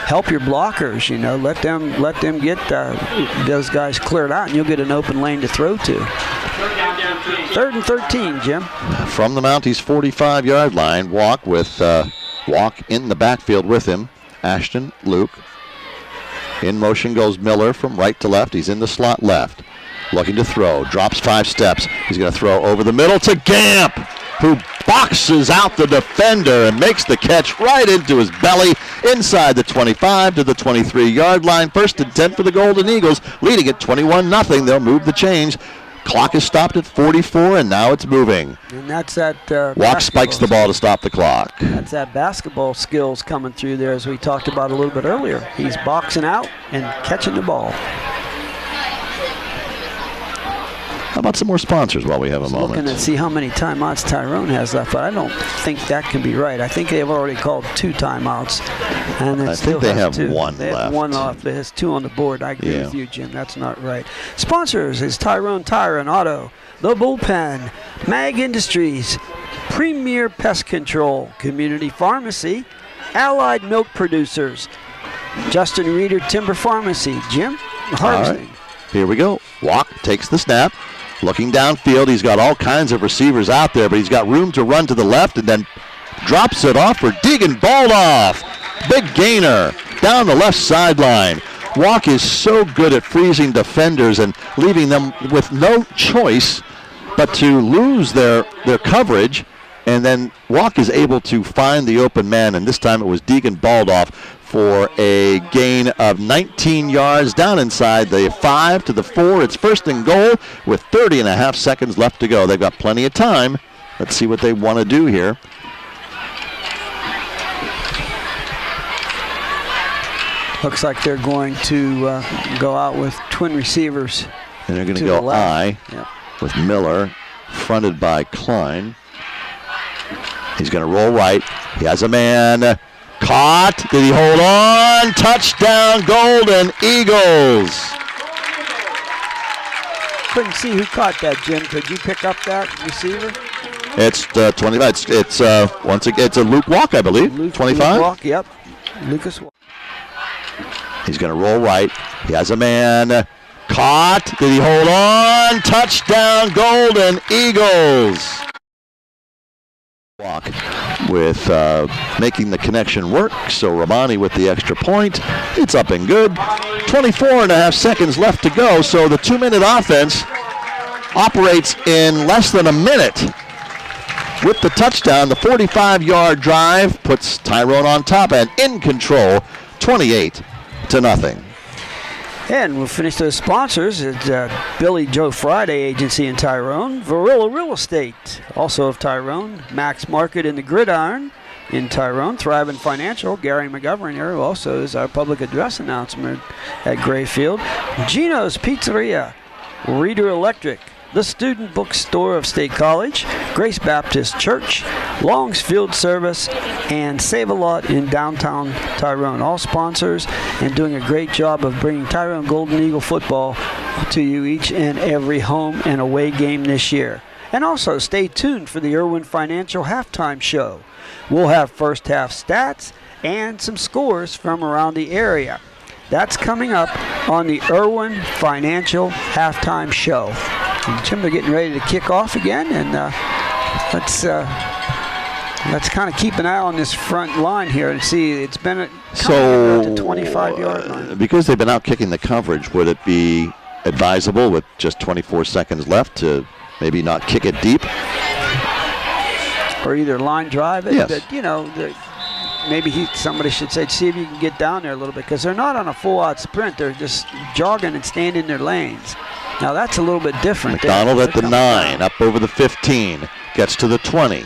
Speaker 2: help your blockers, let them get those guys cleared out, and you'll get an open lane to throw to. 3rd and 13, Jim.
Speaker 1: From the Mounties 45-yard line, Walk in the backfield with him. Ashton, Luke. In motion goes Miller from right to left. He's in the slot left. Looking to throw. Drops 5 steps. He's going to throw over the middle to Gamp, who boxes out the defender and makes the catch right into his belly inside the 25 to the 23-yard line. 1st and 10 for the Golden Eagles, leading at 21-0. They'll move the chains. Clock is stopped at 44, and now it's moving.
Speaker 2: And that's that.
Speaker 1: Walk spikes the ball to stop the clock.
Speaker 2: That's that basketball skills coming through there, as we talked about a little bit earlier. He's boxing out and catching the ball.
Speaker 1: How about some more sponsors while we have a moment?
Speaker 2: Looking to see how many timeouts Tyrone has left, but I don't think that can be right. I think they've already called 2 timeouts, and
Speaker 1: I think they have
Speaker 2: 2.
Speaker 1: one
Speaker 2: they
Speaker 1: left.
Speaker 2: Have 1 left. It has 2 on the board. I agree with you, Jim. That's not right. Sponsors is Tyrone Tire and Auto, The Bullpen, Mag Industries, Premier Pest Control, Community Pharmacy, Allied Milk Producers, Justin Reeder Timber Pharmacy. Jim, harvesting.
Speaker 1: All right. Here we go. Walk takes the snap. Looking downfield, he's got all kinds of receivers out there, but he's got room to run to the left and then drops it off for Deegan Baldoff. Big gainer down the left sideline. Walk is so good at freezing defenders and leaving them with no choice but to lose their coverage, and then Walk is able to find the open man, and this time it was Deegan Baldoff for a gain of 19 yards down inside the 5 to the 4. It's 1st and goal with 30.5 seconds left to go. They've got plenty of time. Let's see what they want to do here.
Speaker 2: Looks like they're going to go out with twin receivers.
Speaker 1: And they're going to go I with Miller, fronted by Klein. He's going to roll right. He has a man. Caught. Did he hold on? Touchdown, Golden Eagles.
Speaker 2: Couldn't see who caught that, Jim. Could you pick up that receiver?
Speaker 1: It's 25. It's once again, it's a Luke Walk, I believe. 25.
Speaker 2: Luke Walk, yep. Lucas Walk.
Speaker 1: He's going to roll right. He has a man. Caught. Did he hold on? Touchdown, Golden Eagles. Walk with making the connection work. So Romani with the extra point. It's up and good. 24.5 seconds left to go. So the 2-minute offense operates in less than a minute. With the touchdown, the 45-yard drive puts Tyrone on top and in control, 28-0.
Speaker 2: And we'll finish those sponsors at Billy Joe Friday Agency in Tyrone, Varilla Real Estate, also of Tyrone, Max Market in the Gridiron in Tyrone, Thriving Financial, Gary McGovern here, who also is our public address announcement at Grayfield, Gino's Pizzeria, Reader Electric, the Student Bookstore of State College, Grace Baptist Church, Long's Field Service, and Save a Lot in downtown Tyrone. All sponsors and doing a great job of bringing Tyrone Golden Eagle football to you each and every home and away game this year. And also stay tuned for the Irwin Financial Halftime Show. We'll have first half stats and some scores from around the area. That's coming up on the Irwin Financial Halftime Show. And Jim, they're getting ready to kick off again, and Let's kind of keep an eye on this front line here and see. It's been at the 25-yard line.
Speaker 1: Because they've been out kicking the coverage, would it be advisable with just 24 seconds left to maybe not kick it deep?
Speaker 2: Or either line drive it?
Speaker 1: Yes.
Speaker 2: But, you know, maybe somebody should say, see if you can get down there a little bit, because they're not on a full-out sprint. They're just jogging and staying in their lanes. Now, that's a little bit different.
Speaker 1: McDonald at the 9, up over the 15, gets to the 20.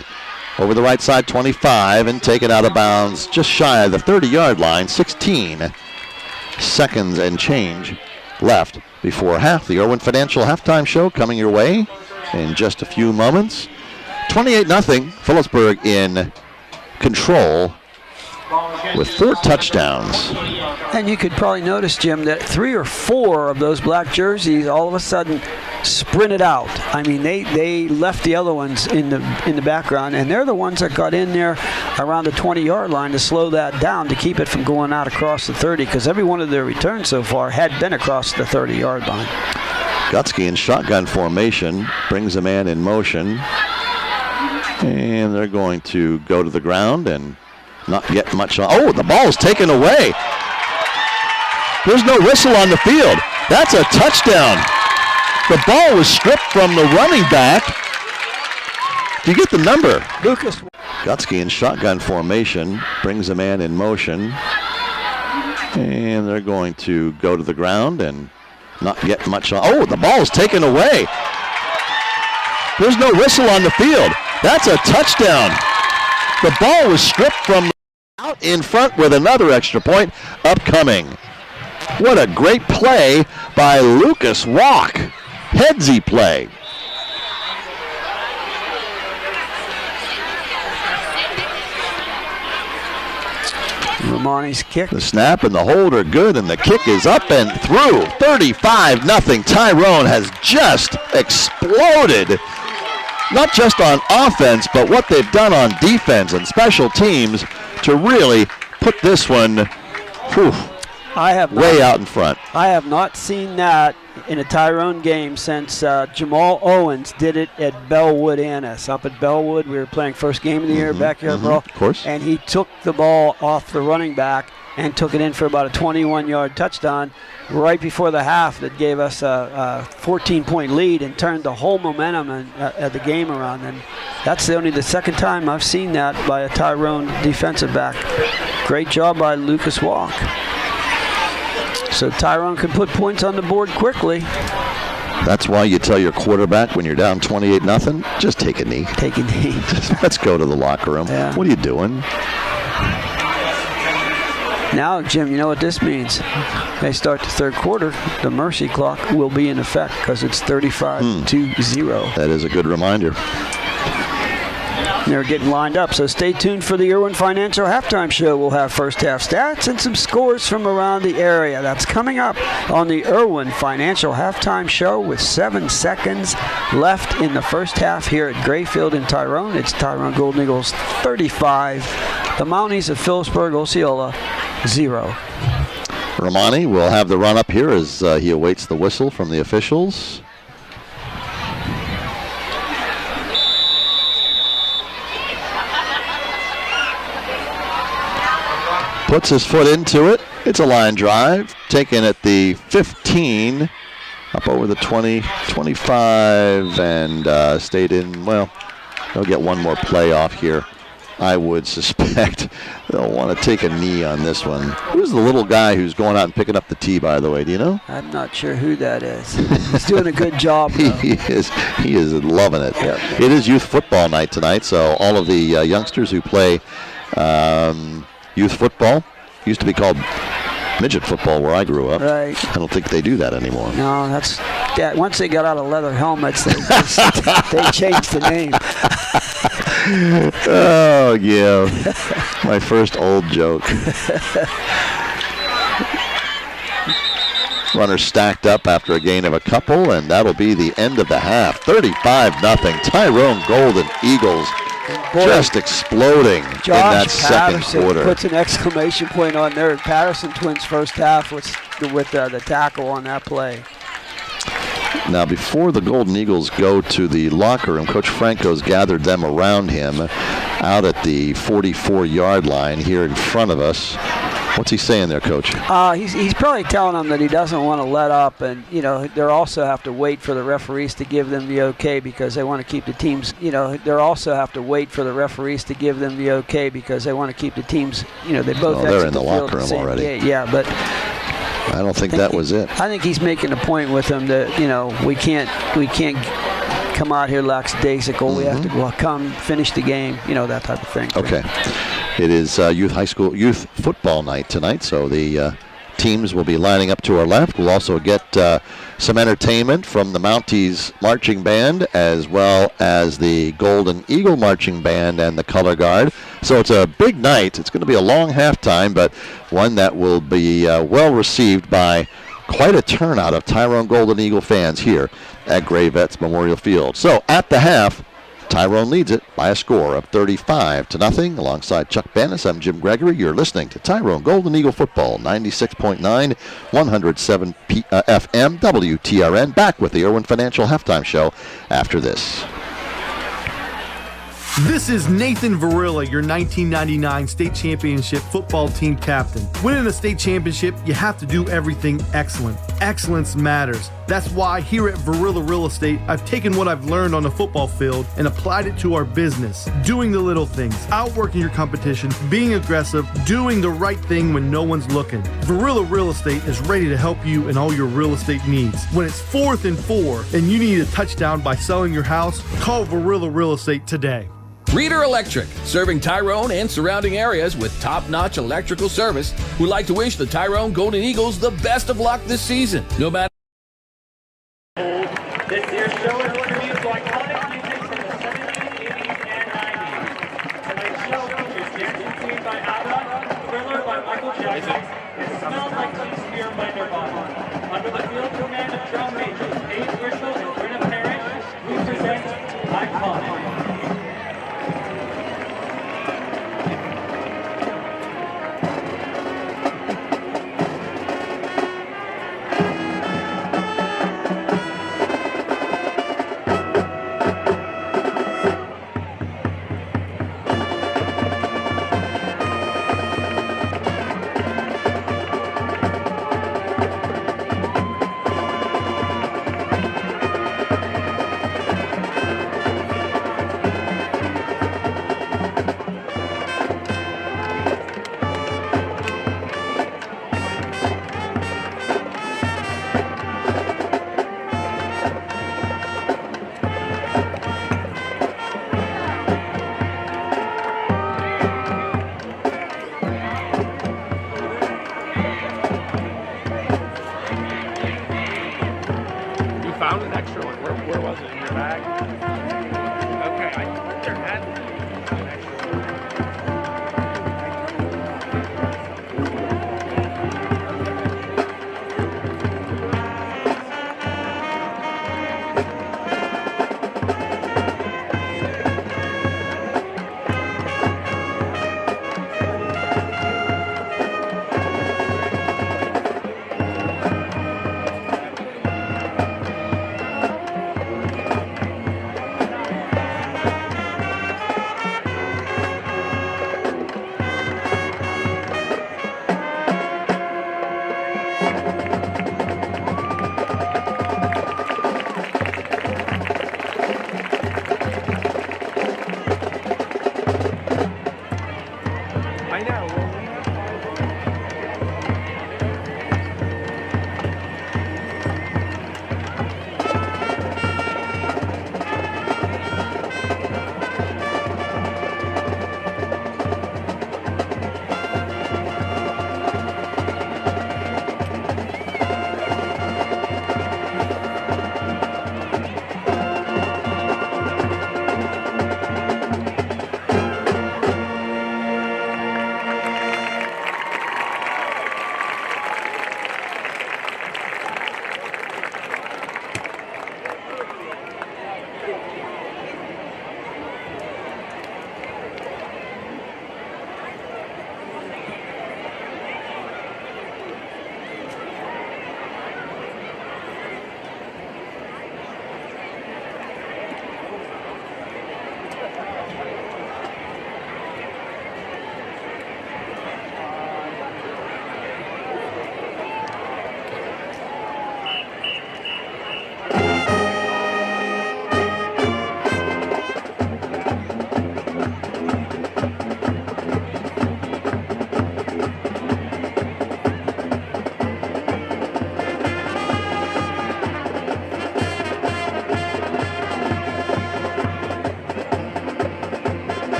Speaker 1: Over the right side, 25, and taken out of bounds just shy of the 30-yard line. 16 seconds and change left before half. The Irwin Financial Halftime Show coming your way in just a few moments. 28-0, Philipsburg in control with 4 touchdowns.
Speaker 2: And you could probably notice, Jim, that 3 or 4 of those black jerseys all of a sudden sprinted out. I mean, they left the other ones in the background, and they're the ones that got in there around the 20-yard line to slow that down, to keep it from going out across the 30, because every one of their returns so far had been across the 30-yard line.
Speaker 1: Gutsky in shotgun formation brings a man in motion, and they're going to go to the ground and not get much on. Oh, the ball's taken away. There's no whistle on the field. That's a touchdown. The ball was stripped from the running back. Do you get the number?
Speaker 2: Lucas.
Speaker 1: Gutsky in shotgun formation brings a man in motion, and they're going to go to the ground and not get much on. Oh, the ball's taken away. There's no whistle on the field. That's a touchdown. The ball was stripped from out in front with another extra point upcoming. What a great play by Lucas Walk. Headsy play.
Speaker 2: Romani's kick.
Speaker 1: The snap and the hold are good, and the kick is up and through. 35-0. Tyrone has just exploded. Not just on offense, but what they've done on defense and special teams to really put this one way out in front.
Speaker 2: I have not seen that in a Tyrone game since Jamal Owens did it at Bellwood Annis. Up at Bellwood, we were playing first game of the year, backyard brawl.
Speaker 1: Of course.
Speaker 2: And he took the ball off the running back and took it in for about a 21-yard touchdown right before the half that gave us a 14-point lead and turned the whole momentum of the game around. And that's only the second time I've seen that by a Tyrone defensive back. Great job by Lucas Walk. So Tyrone can put points on the board quickly.
Speaker 1: That's why you tell your quarterback when you're down 28-0, just take a knee.
Speaker 2: Take a knee.
Speaker 1: Let's go to the locker room.
Speaker 2: Yeah.
Speaker 1: What are you doing?
Speaker 2: Now, Jim, you know what this means. They start the third quarter, the mercy clock will be in effect because it's 35-0.
Speaker 1: That is a good reminder.
Speaker 2: They're getting lined up, so stay tuned for the Irwin Financial Halftime Show. We'll have first half stats and some scores from around the area. That's coming up on the Irwin Financial Halftime Show with 7 seconds left in the first half here at Grayfield in Tyrone. It's Tyrone Golden Eagles 35, the Mounties of Philipsburg-Osceola 0.
Speaker 1: Romani will have the run up here as he awaits the whistle from the officials. Puts his foot into it. It's a line drive. Taken at the 15, up over the 20, 25, and stayed in. Well, they'll get one more play off here. I would suspect they'll want to take a knee on this one. Who's the little guy who's going out and picking up the tee, by the way? Do you know?
Speaker 2: I'm not sure who that is. He's doing a good job, though.
Speaker 1: He is loving it.
Speaker 2: Yep.
Speaker 1: It is youth football night tonight, so all of the youngsters who play youth football, used to be called midget football where I grew up.
Speaker 2: Right.
Speaker 1: I don't think they do that anymore.
Speaker 2: No, that's once they got out of leather helmets, they changed the name.
Speaker 1: Oh, yeah. My first old joke. Runners stacked up after a gain of a couple, and that'll be the end of the half. 35-0. Tyrone Golden Eagles just exploding in that second quarter.
Speaker 2: Puts an exclamation point on there. Patterson Twins first half with the tackle on that play.
Speaker 1: Now, before the Golden Eagles go to the locker room, Coach Franco's gathered them around him out at the 44-yard line here in front of us. What's he saying there, Coach?
Speaker 2: He's probably telling them that he doesn't want to let up, and they also have to wait for the referees to give them the okay because they want to keep the teams. They also have to wait for the referees to give them the okay because they want to keep the teams. They both.
Speaker 1: Oh, they're in the locker room already.
Speaker 2: Gate. Yeah, but
Speaker 1: I don't think that was it.
Speaker 2: I think he's making a point with them that we can't come out here lackadaisical. Mm-hmm. We have to come finish the game. That type of thing.
Speaker 1: Okay. It is youth football night tonight, so the teams will be lining up to our left. We'll also get some entertainment from the Mounties Marching Band as well as the Golden Eagle Marching Band and the Color Guard. So it's a big night. It's going to be a long halftime, but one that will be well received by quite a turnout of Tyrone Golden Eagle fans here at Gray Vets Memorial Field. So at the half, Tyrone leads it by a score of 35-0. Alongside Chuck Bannis, I'm Jim Gregory. You're listening to Tyrone Golden Eagle Football, 96.9, 107 FM, WTRN. Back with the Irwin Financial Halftime Show after this.
Speaker 12: This is Nathan Varilla, your 1999 state championship football team captain. Winning a state championship, you have to do everything excellent. Excellence matters. That's why here at Varilla Real Estate, I've taken what I've learned on the football field and applied it to our business. Doing the little things, outworking your competition, being aggressive, doing the right thing when no one's looking. Varilla Real Estate is ready to help you in all your real estate needs. When it's 4th and 4 and you need a touchdown by selling your house, call Varilla Real Estate today.
Speaker 14: Reader Electric, serving Tyrone and surrounding areas with top-notch electrical service, would like to wish the Tyrone Golden Eagles the best of luck this season. No matter.
Speaker 9: This year's show is introduced to iconic music from the 70s, 80s, and 90s. Tonight's show features Dancing Queen by ABBA, Thriller by Michael Jackson, and Smells Like Teen Spirit by Nirvana. Under the field command of drum majors Dave Grishel and Brenna Parrish, we present Iconic.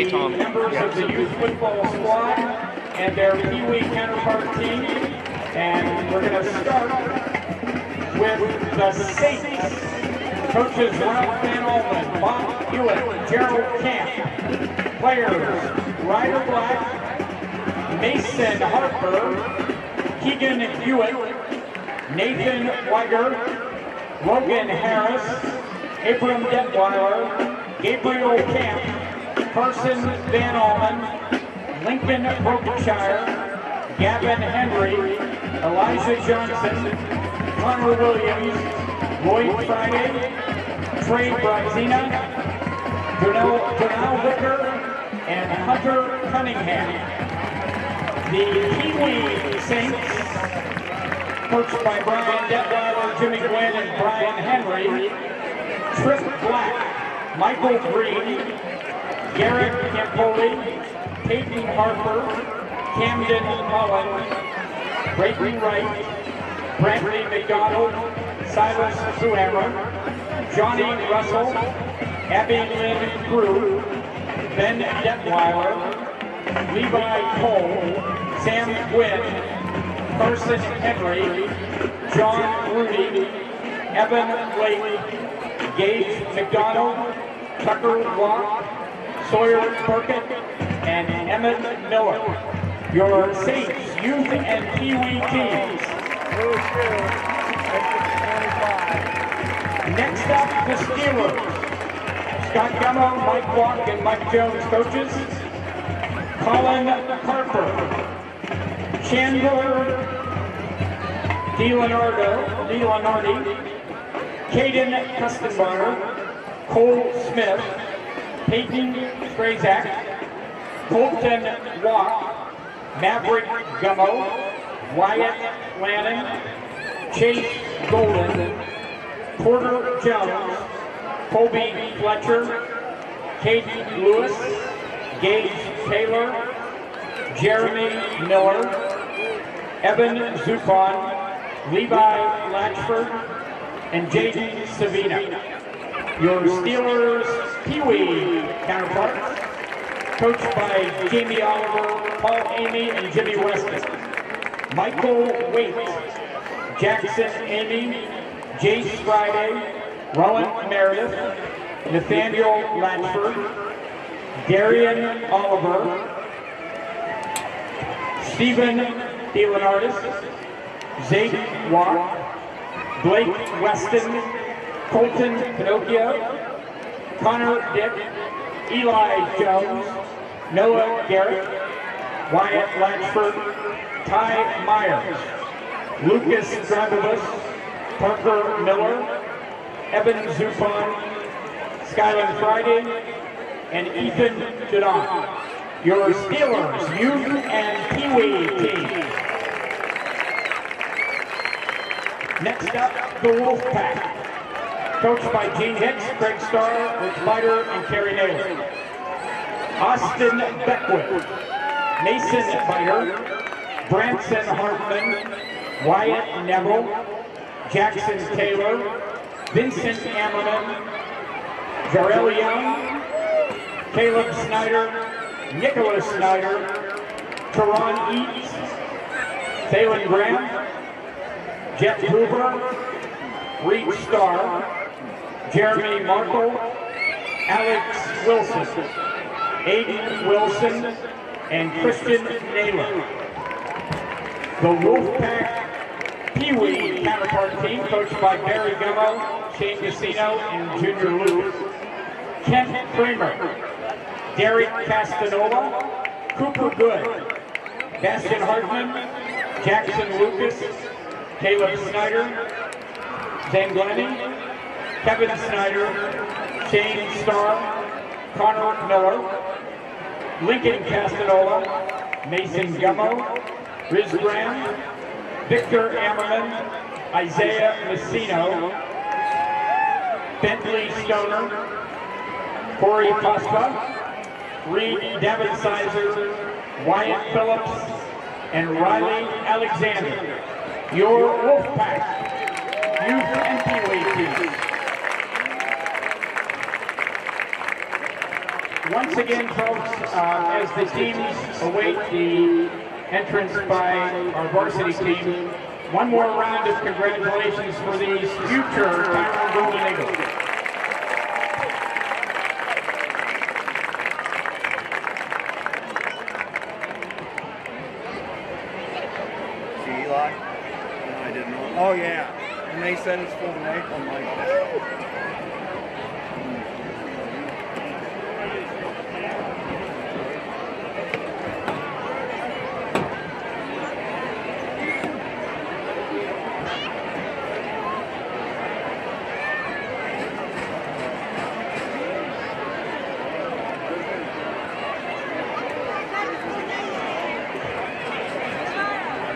Speaker 9: the members of the youth football squad and their Pee Wee counterpart team. And we're going to start with the Saints. Coaches Ralph Van Allen, Bob Hewitt, Gerald Camp. Players Ryder Black, Mason Harper, Keegan Hewitt, Nathan Weiger, Logan Harris, Abram Detweiler, Gabriel Camp, Carson Van Allen, Lincoln Brokenshire, Gavin Henry, Elijah Johnson, Connor Williams, Lloyd Friday, Trey Brazina, Donald Wicker, and Hunter Cunningham. The Pee Wee Saints, coached by Brian Detweiler, Jimmy Gwynn, and Brian Henry. Trip Black, Michael Green, Garrett Campoli, Peyton Harper, Camden Mullen, Brayton Wright, Brantley McDonald, Silas Suhammer, Johnny Russell, Abby Lynn Crew, Ben Detweiler, Levi Cole, Sam Gwynn, Carson Henry, John Rudy, Evan Blake, Gage McDonald, Tucker Watt, Sawyer Burkett, and Emmett Miller. Your Saints youth and Pee Wee teams. Next up, the Steelers. Scott Gummo, Mike Walk, and Mike Jones coaches. Colin Harper. Chandler DiLeonardi, Caden Custenbarner, Cole Smith, Peyton Strazak, Colton Watt, Maverick Gummo, Wyatt Lannon, Chase Golden, Porter Jones, Colby Fletcher, Kate Lewis, Gage Taylor, Jeremy Miller, Evan Zufon, Levi Latchford, and Jaden Savina. Your Steelers Pee Wee counterparts, coached by Jamie Oliver, Paul Amy, and Jimmy Weston. Michael Waite, Jackson Amy, Jace Friday, Rowan Meredith, Nathaniel Latchford, Darian Oliver, Stephen DeLeonardis, Zake Watt, Blake Weston, Colton Pinocchio, Connor Dick, Eli Jones, Noah Garrett, Wyatt Latchford, Ty Myers, Lucas Dragobus, Parker Miller, Evan Zufon, Skyland Friday, and Ethan Jadon. Your Steelers youth and Pee Wee team. Next up, the Wolfpack, coached by Gene Hicks, Craig Starr, Rich Leiter, and Kerry Naylor. Austin Beckwith, Mason Biter, Branson Hartman, Wyatt Neville, Jackson Taylor, Vincent Ammerman, Jarrell Young, Caleb Snyder, Nicholas Snyder, Teron Eads, Thalen Graham, Jet Hoover, Reed Starr, Jeremy Markle, Alex Wilson, Aiden Wilson, and Christian Naylor. The Wolfpack Pee Wee counterpart team, coached by Barry Gummo, Shane Casino, and Junior Luke. Kent Kramer, Derek Castanova, Cooper Good, Bastion Hartman, Jackson Lucas, Caleb Snyder, Zane Glenny, Kevin Snyder, Shane Starr, Connor Miller, Lincoln Castanova, Mason Gummo, Riz Graham, Victor Ammerman, Isaiah Messino, Bentley Stoner, Corey Paspa, Reed Davidsizer, Wyatt Phillips, and Riley Alexander. Your Wolfpack youth and Pee Wee team. Once again, folks, as the teams await the entrance by our varsity team, one more round of congratulations for these future Tyrone Golden Eagles.
Speaker 13: See Eli? No, I didn't know. Oh, yeah. And they said it's full length. I'm like,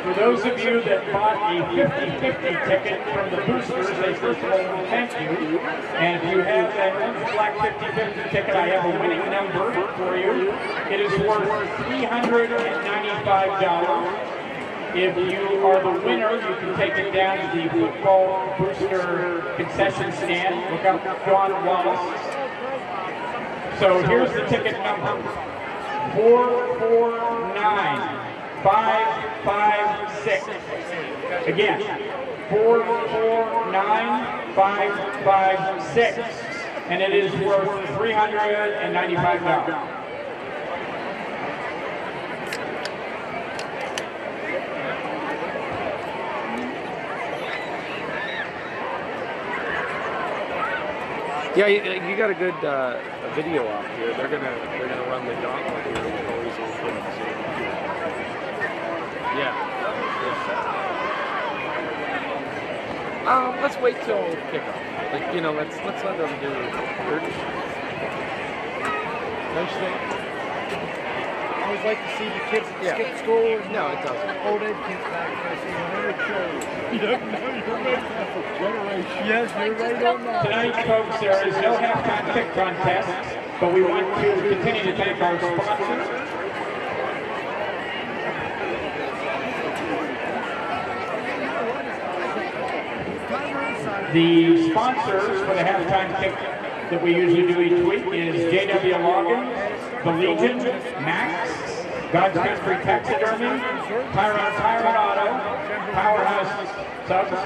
Speaker 9: For those of you that bought a 50-50 ticket from the boosters, they first of all thank you. And if you have that black 50-50 ticket, I have a winning number for you. It is worth $395. If you are the winner, you can take it down to the football booster concession stand. Look out for John Wallace. So here's the ticket number: 449. 556. Again, 449 556, and it is worth $395.
Speaker 10: Yeah, you got a good video off here. They're gonna run the gauntlet here. Yeah. Let's wait till kickoff. Like, you know, let's let them do it. Don't you think?
Speaker 13: I always like to see the kids skip school. And
Speaker 10: no, it doesn't.
Speaker 13: Old ed kids back there saying, you don't know, you're right for generation. Yes, you're right on that.
Speaker 9: Tonight, folks, there is no halftime kick contest, but we want to continue to thank our sponsors. The sponsors for the halftime kick that we usually do each week is J.W. Logan, The Legion, Max, God's Country Taxidermy, Tyrone Auto, Powerhouse Subs,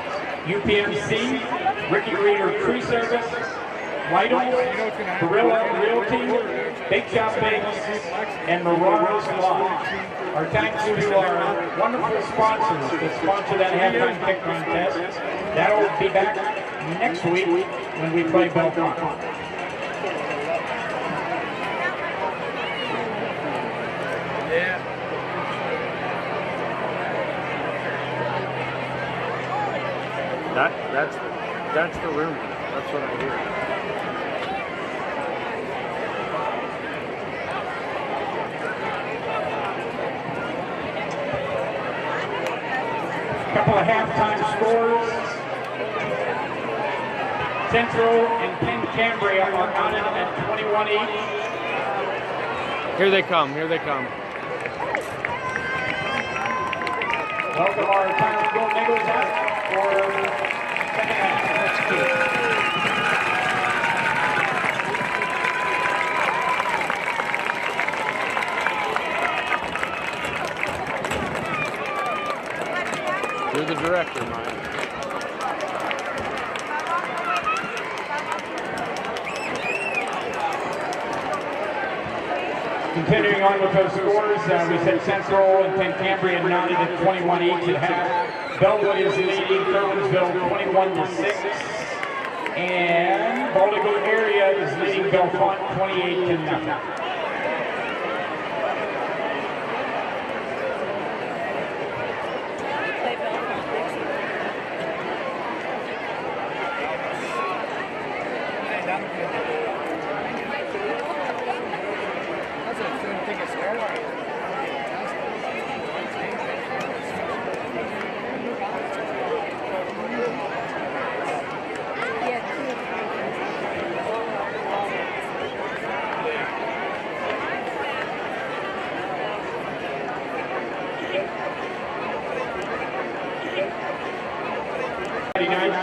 Speaker 9: UPMC, Ricky Reader Tree Service, Vitals, Gorilla Realty, Bake Shop Bakes, and Marauders Law. Our thanks to our wonderful sponsors that sponsor that halftime kick contest. That'll be back next week when we play Belmont.
Speaker 13: Yeah.
Speaker 10: That's the rumor. That's what I hear.
Speaker 9: Couple of halftime scores. Central and Penn Cambria are on it at 21 each.
Speaker 10: Here they come. Here they come.
Speaker 9: Welcome our Tyrone Golden Eagles out for second half.
Speaker 10: You're the director, Mike.
Speaker 9: Continuing on with those scores, we said Central and Penn Cambria nodded at 21 each at half. Bellwood is leading Thurmansville 21-6. And Baldigo area is leading Belfont 28-0.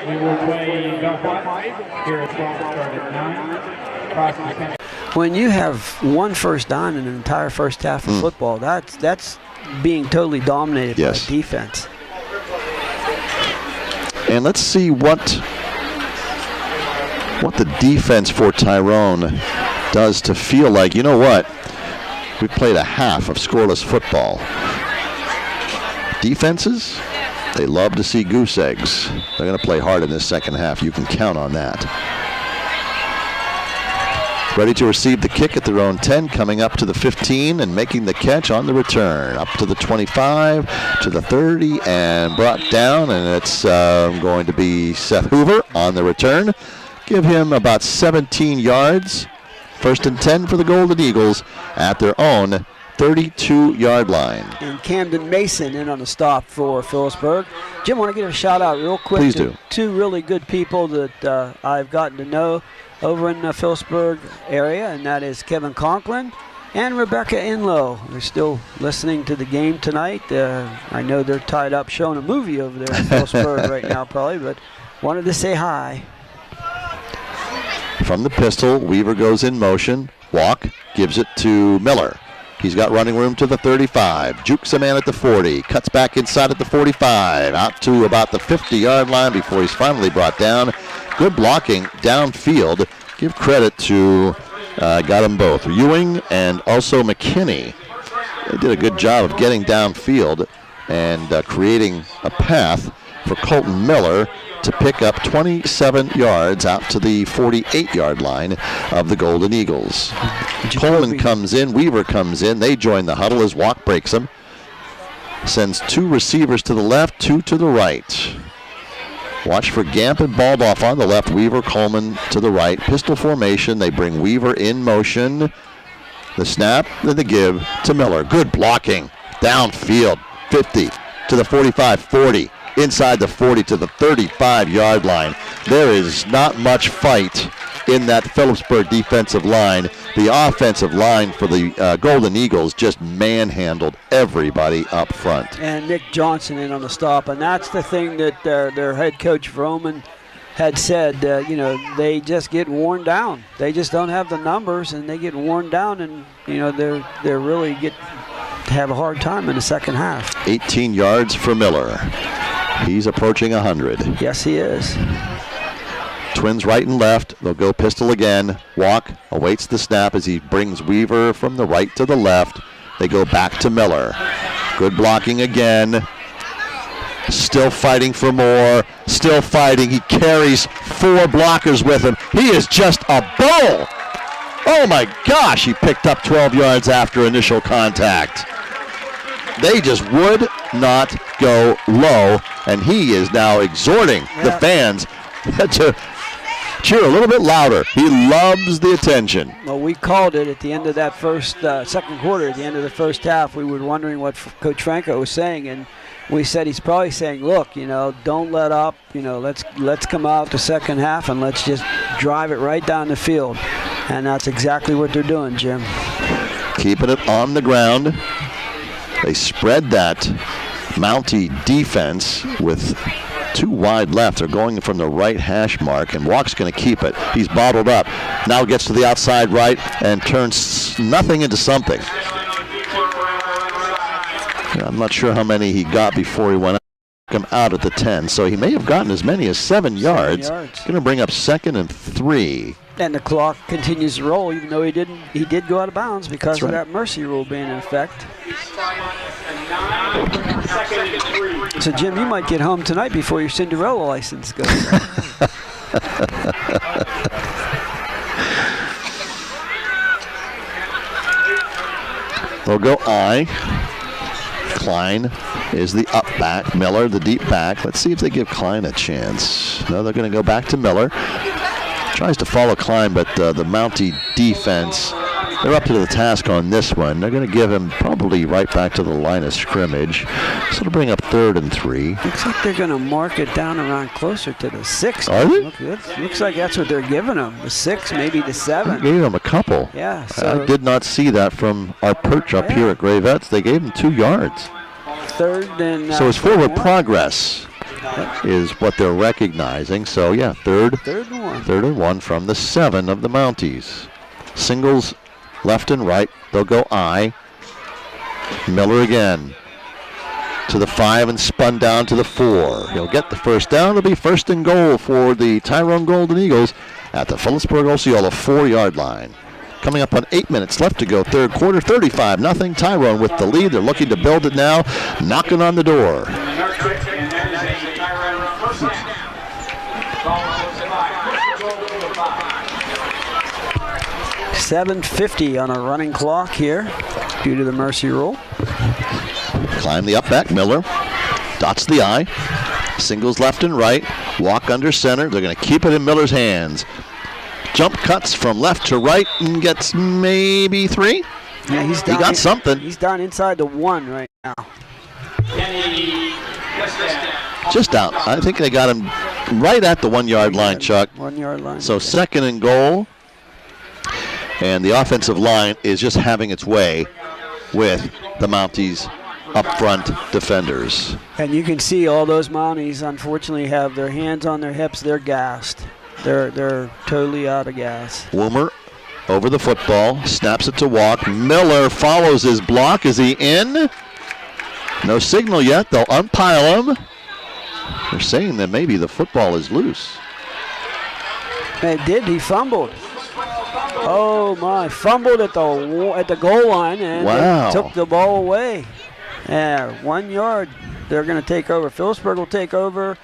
Speaker 9: We will play Belfont here at 12, start at 9.
Speaker 2: when you have one first down in an entire first half of football, that's being totally dominated by defense.
Speaker 1: And let's see what the defense for Tyrone does to feel like, you know what, we played a half of scoreless football. Defenses, they love to see goose eggs. They're going to play hard in this second half. You can count on that. Ready to receive the kick at their own 10, coming up to the 15 and making the catch on the return. Up to the 25, to the 30, and brought down, and it's going to be Seth Hoover on the return. Give him about 17 yards. First and 10 for the Golden Eagles at their own 32-yard line.
Speaker 2: And Camden Mason in on the stop for Philipsburg. Jim, I want to give a shout out real quick
Speaker 1: Please
Speaker 2: to
Speaker 1: do.
Speaker 2: two really good people that I've gotten to know over in the Philipsburg area, and that is Kevin Conklin and Rebecca Inlow. They're still listening to the game tonight. I know they're tied up showing a movie over there in Philipsburg right now probably, but wanted to say hi.
Speaker 1: From the pistol, Weaver goes in motion. Walk, gives it to Miller. He's got running room to the 35. Jukes a man at the 40. Cuts back inside at the 45. Out to about the 50-yard line before he's finally brought down. Good blocking downfield. Give credit to, got them both, Ewing and also McKinney. They did a good job of getting downfield and creating a path for Colton Miller to pick up 27 yards out to the 48-yard line of the Golden Eagles. Coleman comes in, Weaver comes in. They join the huddle as Walk breaks them. Sends two receivers to the left, two to the right. Watch for Gamp and Baldoff on the left, Weaver, Coleman to the right. Pistol formation, they bring Weaver in motion. The snap, then the give to Miller. Good blocking, downfield, 50 to the 45, 40. Inside the 40 to the 35-yard line. There is not much fight in that Philipsburg defensive line. The offensive line for the Golden Eagles just manhandled everybody up front.
Speaker 2: And Nick Johnson in on the stop, and that's the thing that their head coach Vroman had said. They just get worn down. They just don't have the numbers, and they get worn down, and they're really have a hard time in the second half. 18
Speaker 1: yards for Miller. He's approaching 100.
Speaker 2: Yes, he is.
Speaker 1: Twins right and left. They'll go pistol again. Walk awaits the snap as he brings Weaver from the right to the left. They go back to Miller. Good blocking again. Still fighting for more. Still fighting. He carries four blockers with him. He is just a bull. Oh my gosh, he picked up 12 yards after initial contact. They just would not go low, and he is now exhorting the fans to cheer a little bit louder. He loves the attention.
Speaker 2: Well, we called it at the end of that second quarter, at the end of the first half. We were wondering what Coach Franco was saying, and we said he's probably saying, look, don't let up. Let's come out the second half and let's just drive it right down the field. And that's exactly what they're doing, Jim.
Speaker 1: Keeping it on the ground. They spread that Mountie defense with two wide left. They're going from the right hash mark, and Walk's going to keep it. He's bottled up. Now gets to the outside right and turns nothing into something. I'm not sure how many he got before he went out at the 10, so he may have gotten as many as 7 yards. Going to bring up 2nd and 3.
Speaker 2: And the clock continues to roll, even though he did go out of bounds because of that mercy rule being in effect. So, Jim, you might get home tonight before your Cinderella license goes.
Speaker 1: They'll go I. Klein is the up back. Miller, the deep back. Let's see if they give Klein a chance. No, they're going to go back to Miller. Tries to follow Klein, but the Mountie defense, they're up to the task on this one. They're going to give him probably right back to the line of scrimmage. So it'll bring up 3rd and 3.
Speaker 2: Looks like they're going to mark it down around closer to the 6.
Speaker 1: Are they?
Speaker 2: Looks like that's what they're giving them. The 6, maybe the 7.
Speaker 1: They gave him a couple.
Speaker 2: Yeah. So
Speaker 1: I did not see that from our perch up here at Gravettes. They gave him 2 yards.
Speaker 2: 3rd and
Speaker 1: so it's forward progress is what they're recognizing. So, yeah, 3rd and 1 from the 7 of the Mounties. Singles left and right. They'll go I. Miller again to the 5 and spun down to the 4. He'll get the first down. It'll be first and goal for the Tyrone Golden Eagles at the Philipsburg-Osceola 4-yard line. Coming up on 8 minutes left to go, third quarter, 35-0. Tyrone with the lead. They're looking to build it now, knocking on the door.
Speaker 2: 7:50 on a running clock here due to the mercy rule.
Speaker 1: Climb the up back, Miller. Dots the I. Singles left and right. Walk under center. They're going to keep it in Miller's hands. Jump cuts from left to right and gets maybe 3.
Speaker 2: Yeah, he
Speaker 1: got something.
Speaker 2: He's down inside the 1 right now.
Speaker 1: Just out. I think they got him right at the 1-yard line, Chuck.
Speaker 2: 1-yard line.
Speaker 1: So second and goal. And the offensive line is just having its way with the Mounties up front defenders.
Speaker 2: And you can see all those Mounties, unfortunately, have their hands on their hips. They're gassed. They're totally out of gas.
Speaker 1: Woomer over the football, snaps it to Walk. Miller follows his block. Is he in? No signal yet. They'll unpile him. They're saying that maybe the football is loose.
Speaker 2: It did. He fumbled. Oh my! Fumbled at the goal line and
Speaker 1: wow.
Speaker 2: Took the ball away. Yeah, 1 yard. They're going to take over. Philipsburg will take over.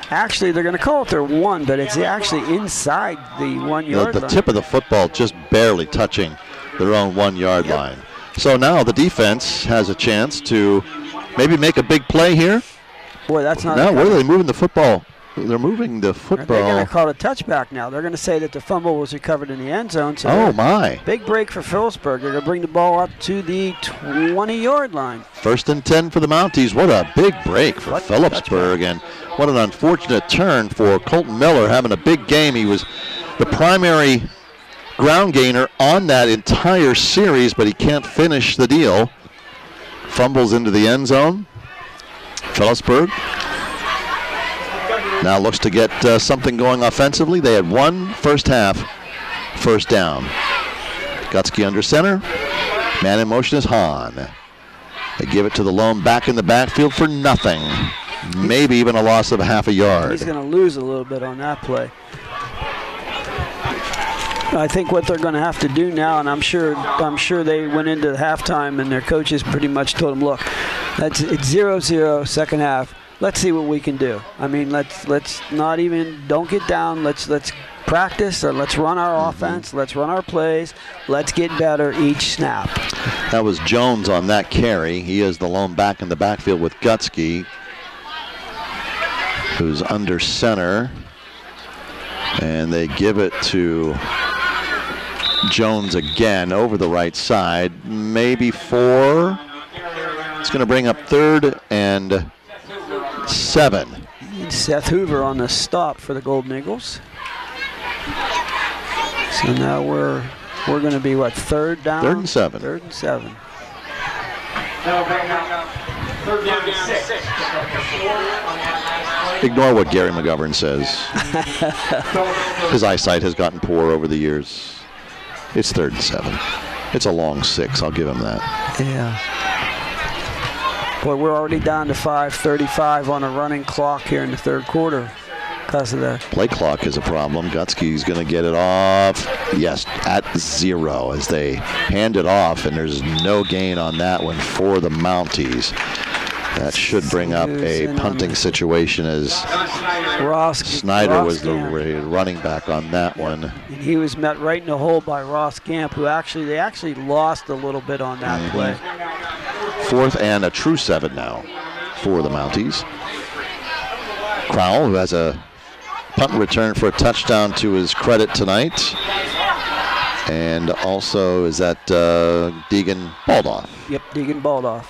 Speaker 2: Actually, they're going to call it their 1, but it's actually inside the 1-yard line.
Speaker 1: The tip of the football just barely touching their own 1-yard line. So now the defense has a chance to maybe make a big play here.
Speaker 2: Boy, that's not.
Speaker 1: Now, where are they moving the football? They're moving the football.
Speaker 2: They're going to call it a touchback now. They're going to say that the fumble was recovered in the end zone. So
Speaker 1: oh, my.
Speaker 2: Big break for Philipsburg. They're going to bring the ball up to the 20-yard line.
Speaker 1: First and 10 for the Mounties. What a big break for Philipsburg. And what an unfortunate turn for Colton Miller having a big game. He was the primary ground gainer on that entire series, but he can't finish the deal. Fumbles into the end zone. Philipsburg now looks to get something going offensively. They had one first half first down. Gutsky under center. Man in motion is Hahn. They give it to the lone back in the backfield for nothing. Maybe even a loss of half a yard.
Speaker 2: He's going to lose a little bit on that play. I think what they're going to have to do now, and I'm sure they went into the halftime and their coaches pretty much told them, look, it's 0-0 second half. Let's see what we can do. I mean, let's not even, don't get down. Let's practice, or let's run our offense. Let's run our plays. Let's get better each snap.
Speaker 1: That was Jones on that carry. He is the lone back in the backfield with Gutsky, who's under center. And they give it to Jones again over the right side. Maybe 4. It's going to bring up 3rd and 7.
Speaker 2: Seth Hoover on the stop for the Golden Eagles. So now we're going to be what, 3rd down?
Speaker 1: 3rd and 7.
Speaker 2: 3rd and 7.
Speaker 1: Ignore what Gary McGovern says. His eyesight has gotten poor over the years. It's 3rd and 7. It's a long 6. I'll give him that.
Speaker 2: Yeah. Boy, we're already down to 5:35 on a running clock here in the third quarter because of that.
Speaker 1: Play clock is a problem. Gutsky's going to get it off. Yes, at 0 as they hand it off, and there's no gain on that one for the Mounties. That should bring up a punting situation as Snyder was the running back on that one.
Speaker 2: And he was met right in the hole by Ross Gamp, who they actually lost a little bit on that play.
Speaker 1: 4th and a true 7 now for the Mounties. Crowell, who has a punt return for a touchdown to his credit tonight. And also is that Deegan Baldoff.
Speaker 2: Yep, Deegan Baldoff.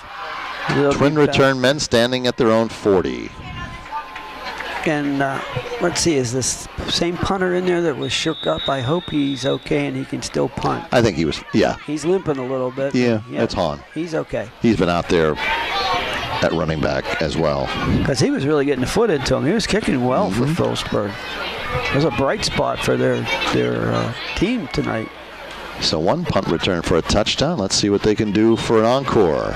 Speaker 1: Twin return men standing at their own 40.
Speaker 2: And let's see, is this same punter in there that was shook up? I hope he's okay and he can still punt.
Speaker 1: I think he was, yeah.
Speaker 2: He's limping a little bit.
Speaker 1: Yeah, it's Hahn.
Speaker 2: He's okay.
Speaker 1: He's been out there at running back as well.
Speaker 2: Because he was really getting the foot into him. He was kicking well for Philipsburg. It was a bright spot for their team tonight.
Speaker 1: So one punt return for a touchdown. Let's see what they can do for an encore.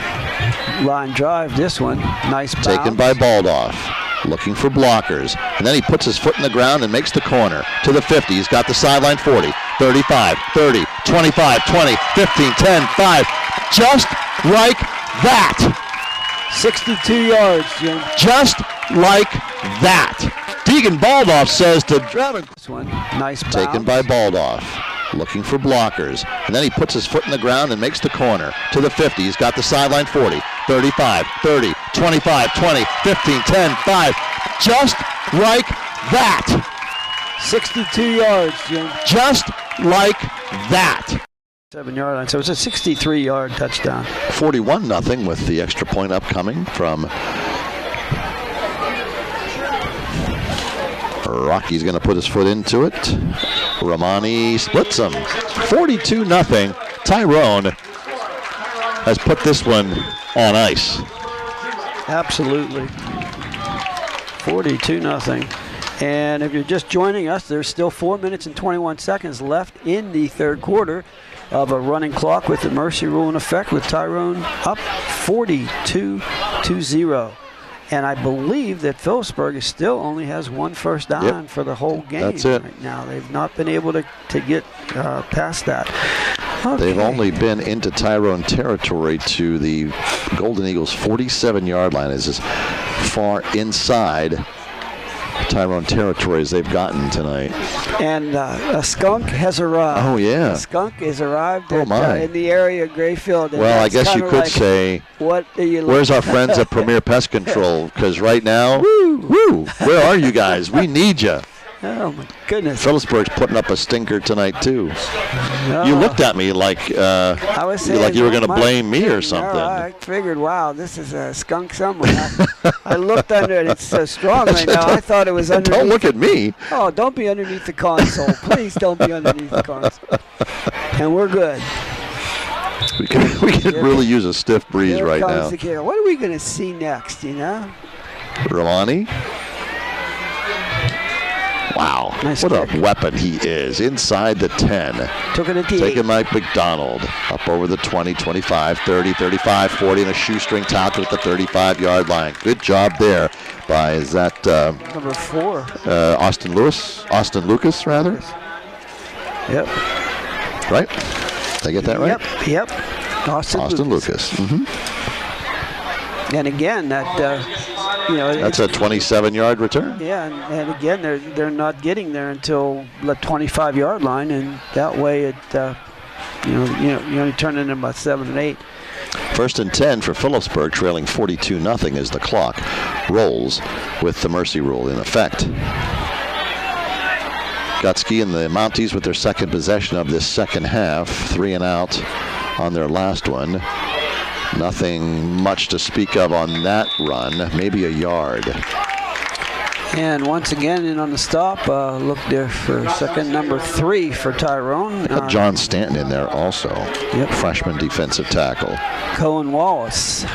Speaker 2: Line drive, this one. Nice bounce.
Speaker 1: Taken by Baldoff. Looking for blockers. And then he puts his foot in the ground and makes the corner to the 50. He's got the sideline 40, 35, 30, 25, 20, 15, 10, 5. Just like that.
Speaker 2: 62 yards, Jim.
Speaker 1: Just like that. Deegan Baldoff says to Dravin.
Speaker 2: This one. Nice bounce.
Speaker 1: Taken by Baldoff. Looking for blockers. And then he puts his foot in the ground and makes the corner to the 50. He's got the sideline 40, 35, 30, 25, 20, 15, 10, 5. Just like that.
Speaker 2: 62 yards, Jim.
Speaker 1: Just like that.
Speaker 2: 7-yard line. So it's a 63-yard touchdown.
Speaker 1: 41-0 with the extra point upcoming from Rocky's going to put his foot into it. Romani splits him. 42-0. Tyrone has put this one on ice.
Speaker 2: Absolutely. 42-0. And if you're just joining us, there's still 4 minutes and 21 seconds left in the third quarter of a running clock with the mercy rule in effect, with Tyrone up 42-0. And I believe that Philipsburg still only has one first down for the whole game.
Speaker 1: That's it.
Speaker 2: Right now. They've not been able to get past that. Okay.
Speaker 1: They've only been into Tyrone territory to the Golden Eagles' 47-yard line. Is as far inside Tyrone territory as they've gotten tonight.
Speaker 2: And a skunk has arrived.
Speaker 1: Oh, yeah.
Speaker 2: A skunk has arrived
Speaker 1: in
Speaker 2: the area of Grayfield.
Speaker 1: Well, I guess you could say,
Speaker 2: what are you
Speaker 1: where's our friends at Premier Pest Control? Because right now, where are you guys? We need you.
Speaker 2: Oh, my goodness.
Speaker 1: Philipsburg's putting up a stinker tonight, too.
Speaker 2: No.
Speaker 1: You looked at me like
Speaker 2: I was saying,
Speaker 1: like you were going to blame me or something.
Speaker 2: No, I figured, wow, this is a skunk somewhere. I looked under it. It's so strong right now. I thought it was underneath.
Speaker 1: Don't look at me.
Speaker 2: Oh, don't be underneath the console. Please don't be underneath the console. And we're good.
Speaker 1: We could really use a stiff breeze right now.
Speaker 2: What are we going to see next, you know?
Speaker 1: Romani. Wow,
Speaker 2: nice
Speaker 1: what
Speaker 2: kick.
Speaker 1: A weapon he is. Inside the 10.
Speaker 2: Took it at the 8.
Speaker 1: Taking Mike McDonald up over the 20, 25, 30, 35, 40, and a shoestring tackle at the 35-yard line. Good job there by, is that
Speaker 2: number 4?
Speaker 1: Austin Lucas, rather?
Speaker 2: Yep.
Speaker 1: Right? Did I get that right?
Speaker 2: Yep. Austin
Speaker 1: Lucas. Mm-hmm.
Speaker 2: And again, that
Speaker 1: that's a 27-yard return.
Speaker 2: Yeah, and again, they're not getting there until the 25-yard line, and that way it you only turn it in about 7 and 8.
Speaker 1: First and 10 for Philipsburg, trailing 42-0 as the clock rolls with the mercy rule in effect. Gutsky and the Mounties with their second possession of this second half, 3 and out on their last one. Nothing much to speak of on that run, maybe a yard.
Speaker 2: And once again, in on the stop, look there for second number 3 for Tyrone.
Speaker 1: Got John Stanton in there also.
Speaker 2: Yep.
Speaker 1: Freshman defensive tackle.
Speaker 2: Cohen Wallace.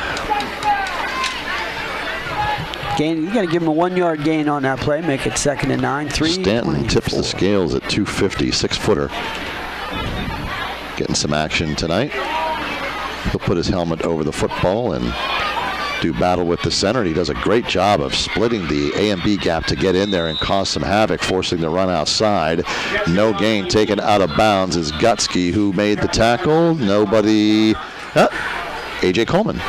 Speaker 2: Gain. You got to give him a 1-yard gain on that play, make it 2nd and 9.
Speaker 1: Stanton tips the scales at 250, 6-footer. Getting some action tonight. He'll put his helmet over the football and do battle with the center. And he does a great job of splitting the A and B gap to get in there and cause some havoc, forcing the run outside. No gain, taken out of bounds is Gutsky, who made the tackle. Nobody. A.J. Coleman.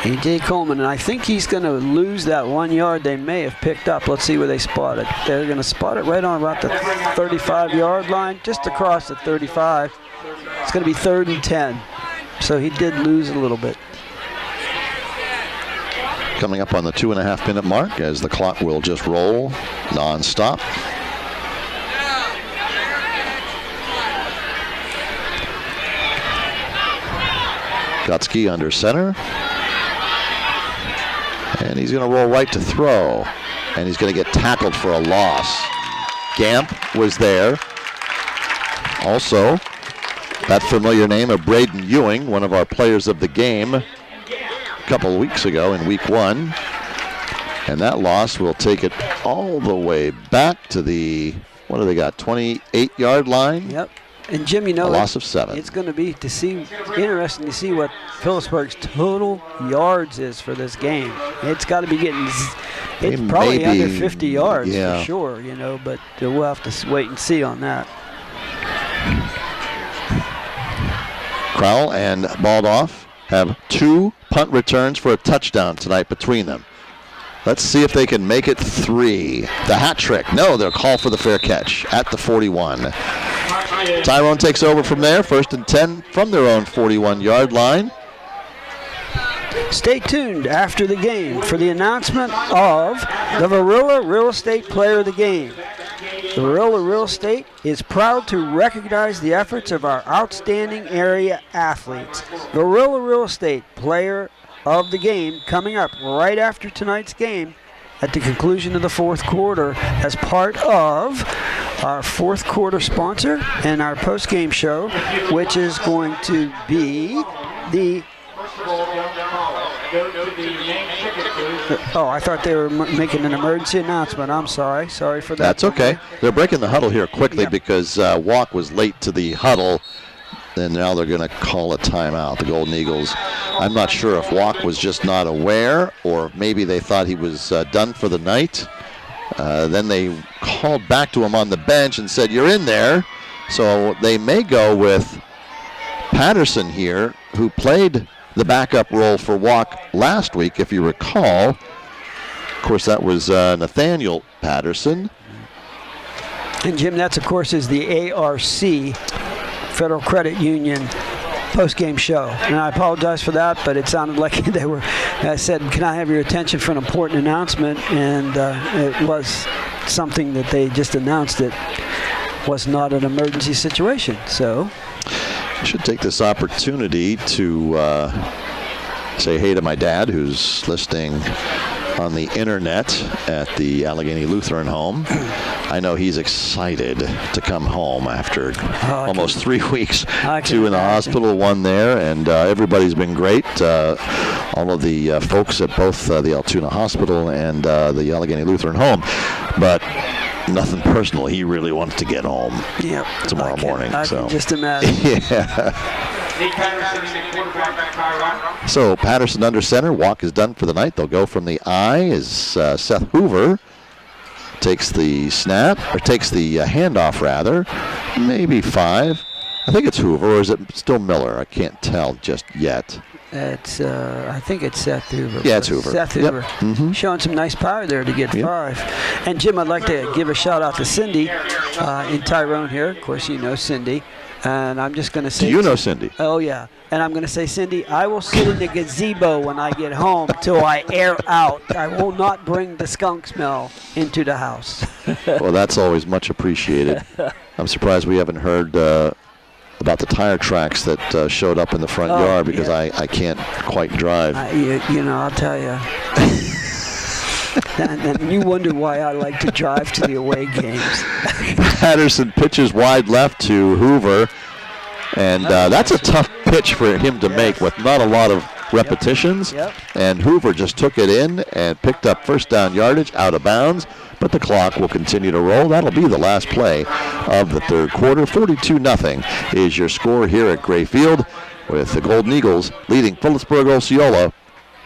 Speaker 2: A.J. Coleman, and I think he's going to lose that 1 yard they may have picked up. Let's see where they spot it. They're going to spot it right on about the 35-yard line, just across the 35. It's going to be 3rd and 10. So he did lose a little bit.
Speaker 1: Coming up on the 2.5-minute mark as the clock will just roll non-stop. Gutsky under center. And he's going to roll right to throw. And he's going to get tackled for a loss. Gamp was there. Also, that familiar name of Braden Ewing, one of our players of the game a couple of weeks ago in week 1. And that loss will take it all the way back to the, what do they got, 28-yard line?
Speaker 2: Yep. And Jim,
Speaker 1: a loss of 7.
Speaker 2: It's going to be interesting to see what Philipsburg's total yards is for this game. It's got to be getting. It's probably under 50 yards for sure, but we'll have to wait and see on that.
Speaker 1: Crowell and Baldoff have 2 punt returns for a touchdown tonight between them. Let's see if they can make it 3. The hat trick. No, they'll call for the fair catch at the 41. Tyrone takes over from there, 1st and 10 from their own 41-yard line.
Speaker 2: Stay tuned after the game for the announcement of the Varilla Real Estate Player of the Game. The Varilla Real Estate is proud to recognize the efforts of our outstanding area athletes. Varilla Real Estate Player of the Game coming up right after tonight's game at the conclusion of the 4th quarter as part of our 4th quarter sponsor and our post-game show, which is going to be the... Oh, I thought they were making an emergency announcement. I'm sorry. Sorry for that.
Speaker 1: That's okay. They're breaking the huddle here quickly because Walk was late to the huddle. And now they're going to call a timeout, the Golden Eagles. I'm not sure if Walk was just not aware or maybe they thought he was done for the night. Then they called back to him on the bench and said, "You're in there." So they may go with Patterson here, who played the backup role for Walk last week, if you recall. Of course, that was Nathaniel Patterson.
Speaker 2: And Jim, that's, of course, is the ARC, Federal Credit Union post-game show. And I apologize for that, but it sounded like they were, I said, "Can I have your attention for an important announcement?" And it was something that they just announced. It was not an emergency situation. So
Speaker 1: I should take this opportunity to say hey to my dad, who's listening on the internet at the Allegheny Lutheran home. I know he's excited to come home after almost 3 weeks. 2 in the hospital, 1 there, and everybody's been great. All of the folks at both the Altoona Hospital and the Allegheny Lutheran home. But nothing personal. He really wants to get home tomorrow morning.
Speaker 2: I can just imagine.
Speaker 1: So Patterson under center. Walk is done for the night. They'll go from the I as Seth Hoover takes the snap, or takes the handoff rather. Maybe 5. I think it's Hoover, or is it still Miller? I can't tell just yet.
Speaker 2: It's, I think it's Seth Hoover.
Speaker 1: Yeah, it's Hoover.
Speaker 2: Seth Hoover. Showing some nice power there to get 5. And Jim, I'd like to give a shout out to Cindy in Tyrone here. Of course, you know Cindy. And I'm just going to say...
Speaker 1: Do you know Cindy?
Speaker 2: Oh, yeah. And I'm going to say, Cindy, I will sit in the gazebo when I get home till I air out. I will not bring the skunk smell into the house.
Speaker 1: Well, that's always much appreciated. I'm surprised we haven't heard about the tire tracks that showed up in the front yard because I can't quite drive.
Speaker 2: I'll tell you. And you wonder why I like to drive to the away games.
Speaker 1: Patterson pitches wide left to Hoover, and that's a tough pitch for him to make with not a lot of repetitions. And Hoover just took it in and picked up first down yardage out of bounds, but the clock will continue to roll. That'll be the last play of the 3rd quarter. 42-0 is your score here at Gray Field, with the Golden Eagles leading Philipsburg-Osceola.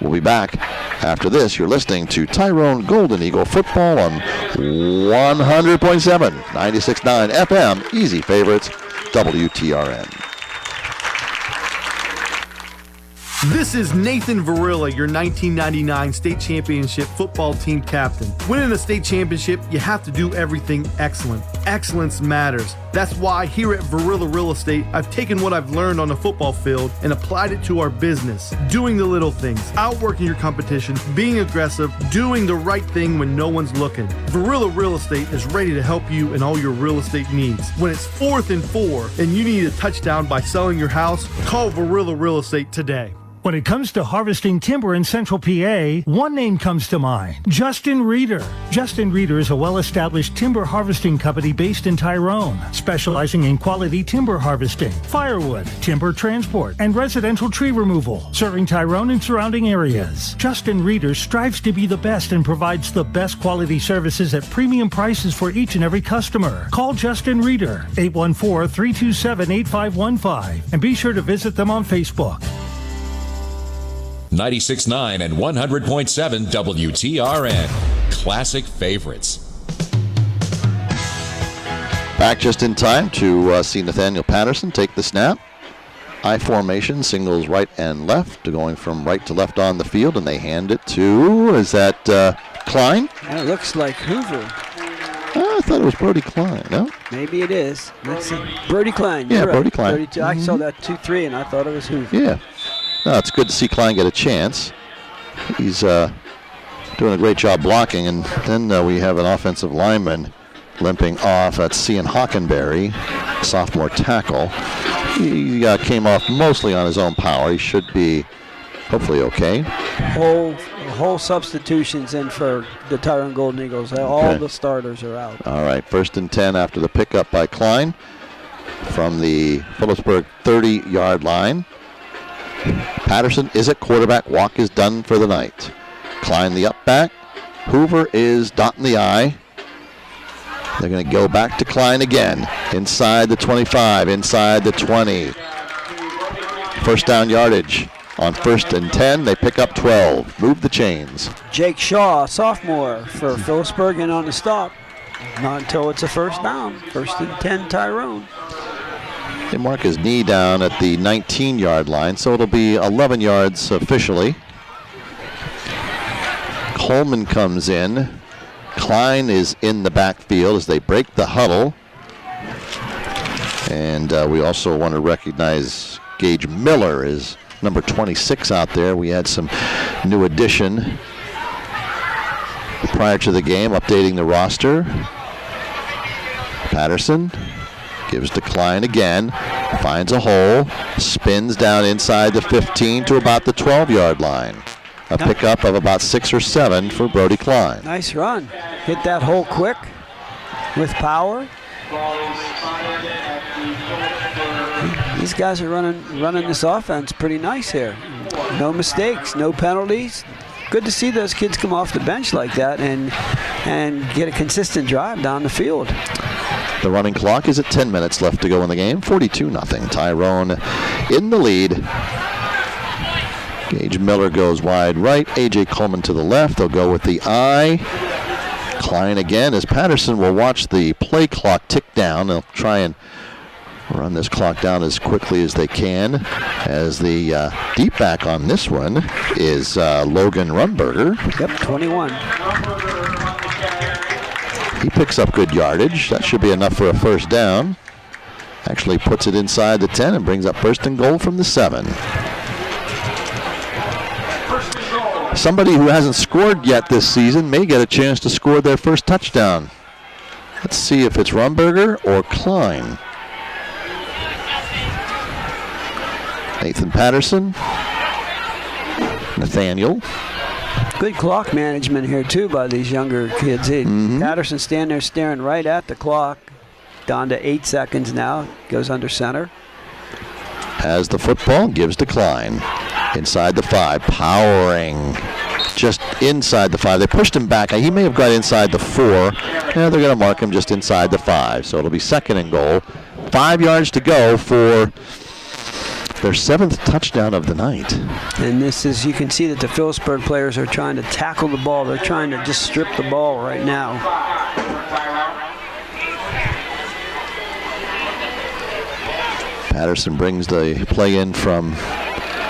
Speaker 1: We'll be back after this. You're listening to Tyrone Golden Eagle football on 100.7, 96.9 FM, Easy Favorites, WTRN.
Speaker 12: This is Nathan Varilla, your 1999 state championship football team captain. Winning a state championship, you have to do everything excellent. Excellence matters. That's why here at Varilla Real Estate, I've taken what I've learned on the football field and applied it to our business. Doing the little things, outworking your competition, being aggressive, doing the right thing when no one's looking. Varilla Real Estate is ready to help you in all your real estate needs. When it's 4th and 4 and you need a touchdown by selling your house, call Varilla Real Estate today.
Speaker 6: When it comes to harvesting timber in Central PA, one name comes to mind, Justin Reeder. Justin Reeder is a well-established timber harvesting company based in Tyrone, specializing in quality timber harvesting, firewood, timber transport, and residential tree removal, serving Tyrone and surrounding areas. Justin Reeder strives to be the best and provides the best quality services at premium prices for each and every customer. Call Justin Reeder, 814-327-8515, and be sure to visit them on Facebook.
Speaker 7: 96.9 and 100.7 WTRN. Classic favorites.
Speaker 1: Back just in time to see Nathaniel Patterson take the snap. I formation, singles right and left, going from right to left on the field, and they hand it to, is that Klein?
Speaker 2: Yeah, it looks like Hoover.
Speaker 1: I thought it was Brody Klein, no?
Speaker 2: Maybe it is. Let's see. Brody Klein.
Speaker 1: Yeah,
Speaker 2: You're
Speaker 1: Brody
Speaker 2: right.
Speaker 1: Klein.
Speaker 2: 32. I saw that 2-3, and I thought it was Hoover.
Speaker 1: Yeah. No, it's good to see Klein get a chance. He's doing a great job blocking, and then we have an offensive lineman limping off. That's Cian Hockenberry, sophomore tackle. He came off mostly on his own power. He should be hopefully okay.
Speaker 2: Whole substitutions in for the Tyrone Golden Eagles. All the starters are out.
Speaker 1: All right, 1st and 10 after the pickup by Klein from the Philipsburg 30-yard line. Patterson is at quarterback. Walk is done for the night. Klein the up back. Hoover is dotting the I. They're going to go back to Klein again. Inside the 25, inside the 20. First down yardage. On 1st and 10, they pick up 12. Move the chains.
Speaker 2: Jake Shaw, sophomore for Philipsburg, and on the stop. Not until it's a first down. 1st and 10, Tyrone.
Speaker 1: They mark his knee down at the 19-yard line, so it'll be 11 yards officially. Coleman comes in. Klein is in the backfield as they break the huddle. And we also want to recognize Gage Miller is number 26 out there. We had some new addition prior to the game, updating the roster. Patterson gives to Klein again, finds a hole, spins down inside the 15 to about the 12-yard line. A pickup of about 6 or 7 for Brody Klein.
Speaker 2: Nice run. Hit that hole quick with power. These guys are running this offense pretty nice here. No mistakes, no penalties. Good to see those kids come off the bench like that and get a consistent drive down the field.
Speaker 1: The running clock is at 10 minutes left to go in the game. 42-0. Tyrone in the lead. Gage Miller goes wide right. A.J. Coleman to the left. They'll go with the I. Klein again as Patterson will watch the play clock tick down. They'll try and run this clock down as quickly as they can, as the deep back on this one is Logan Rumberger.
Speaker 2: Yep, 21.
Speaker 1: He picks up good yardage. That should be enough for a first down. Actually puts it inside the 10 and brings up 1st and goal from the 7. Somebody who hasn't scored yet this season may get a chance to score their first touchdown. Let's see if it's Rumberger or Klein. Nathan Patterson. Nathaniel.
Speaker 2: Good clock management here, too, by these younger kids. Patterson standing there staring right at the clock. Down to 8 seconds now. Goes under center.
Speaker 1: Has the football, gives to Klein. Inside the 5, powering just inside the 5. They pushed him back. He may have got inside the 4. Yeah, they're going to mark him just inside the 5. So it'll be 2nd and goal. 5 yards to go for their 7th touchdown of the night.
Speaker 2: And this is, you can see that the Philipsburg players are trying to tackle the ball. They're trying to just strip the ball right now.
Speaker 1: Patterson brings the play in from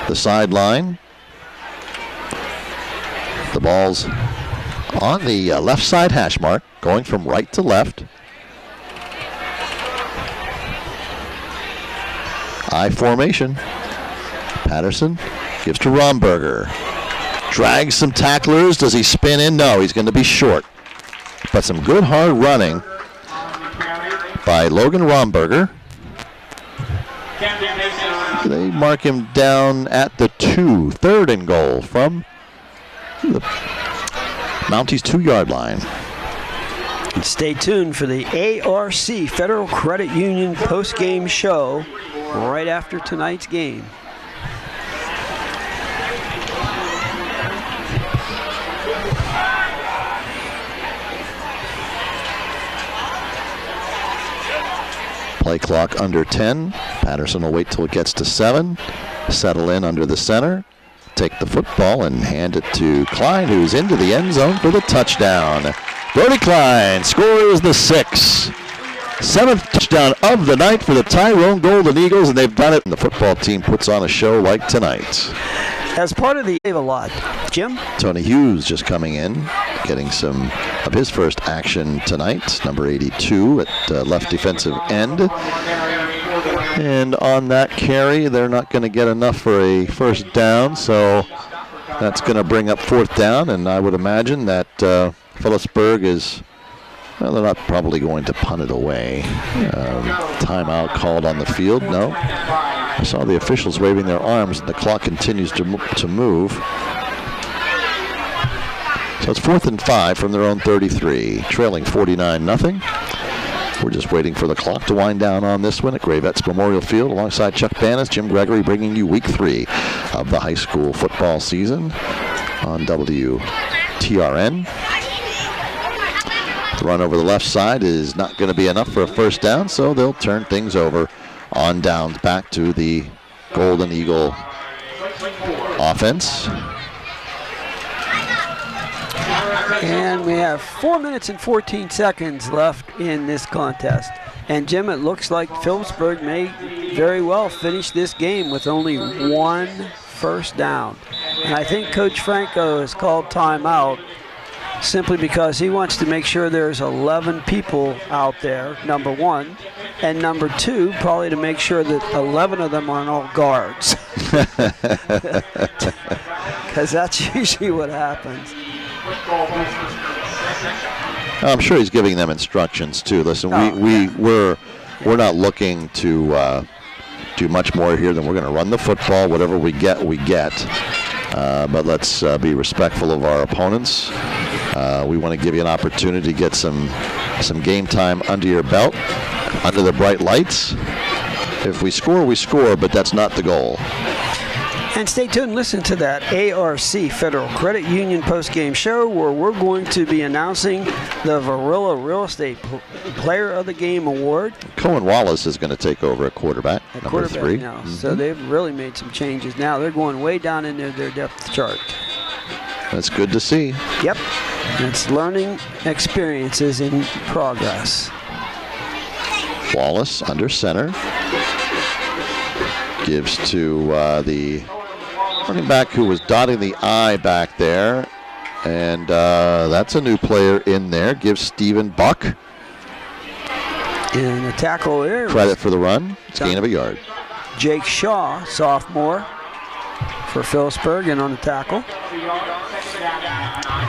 Speaker 1: the sideline. The ball's on the left side hash mark, going from right to left. I formation. Patterson gives to Romberger. Drags some tacklers. Does he spin in? No, he's going to be short. But some good hard running by Logan Romberger. They mark him down at the 2. 3rd and goal from the Mounties 2-yard line.
Speaker 2: Stay tuned for the ARC Federal Credit Union post-game show right after tonight's game.
Speaker 1: Play clock under 10. Patterson will wait till it gets to 7. Settle in under the center. Take the football and hand it to Klein, who's into the end zone for the touchdown. Brody Klein scores the 6th. 7th touchdown of the night for the Tyrone Golden Eagles, and they've done it. And the football team puts on a show like tonight.
Speaker 2: As part of the a lot, Jim?
Speaker 1: Tony Hughes just coming in, getting some of his first action tonight. Number 82 at left defensive end. And on that carry, they're not going to get enough for a first down, so that's going to bring up 4th down. And I would imagine that Philipsburg is, well, they're not probably going to punt it away. Timeout called on the field. No. I saw the officials waving their arms, and the clock continues to move. So it's 4th and 5 from their own 33, trailing 49-0. We're just waiting for the clock to wind down on this one at Gravettes Memorial Field. Alongside Chuck Banas, Jim Gregory bringing you week 3 of the high school football season on WTRN. The run over the left side is not going to be enough for a first down, so they'll turn things over on downs back to the Golden Eagle offense.
Speaker 2: And we have 4 minutes and 14 seconds left in this contest. And Jim, it looks like Philipsburg may very well finish this game with only 1 first down. And I think Coach Franco has called timeout simply because he wants to make sure there's 11 people out there, number 1. And number 2, probably to make sure that 11 of them aren't all guards. Because that's usually what happens.
Speaker 1: I'm sure he's giving them instructions too. Listen, we're not looking to do much more here than we're going to run the football. Whatever we get, we get. But let's be respectful of our opponents. We want to give you an opportunity to get some game time under your belt, under the bright lights. If we score, we score, but that's not the goal.
Speaker 2: And stay tuned, listen to that ARC Federal Credit Union post-game show where we're going to be announcing the Varilla Real Estate Player of the Game Award.
Speaker 1: Cohen Wallace is going to take over at quarterback, number 3.
Speaker 2: Now. Mm-hmm. So they've really made some changes now. They're going way down into their depth chart.
Speaker 1: That's good to see.
Speaker 2: Yep. It's learning experiences in progress.
Speaker 1: Wallace under center. Gives to the running back who was dotting the I back there. And that's a new player in there. Gives Stephen Buck.
Speaker 2: And the tackle there.
Speaker 1: Credit for the run. It's gain of a yard.
Speaker 2: Jake Shaw, sophomore, for Philipsburg, and on the tackle.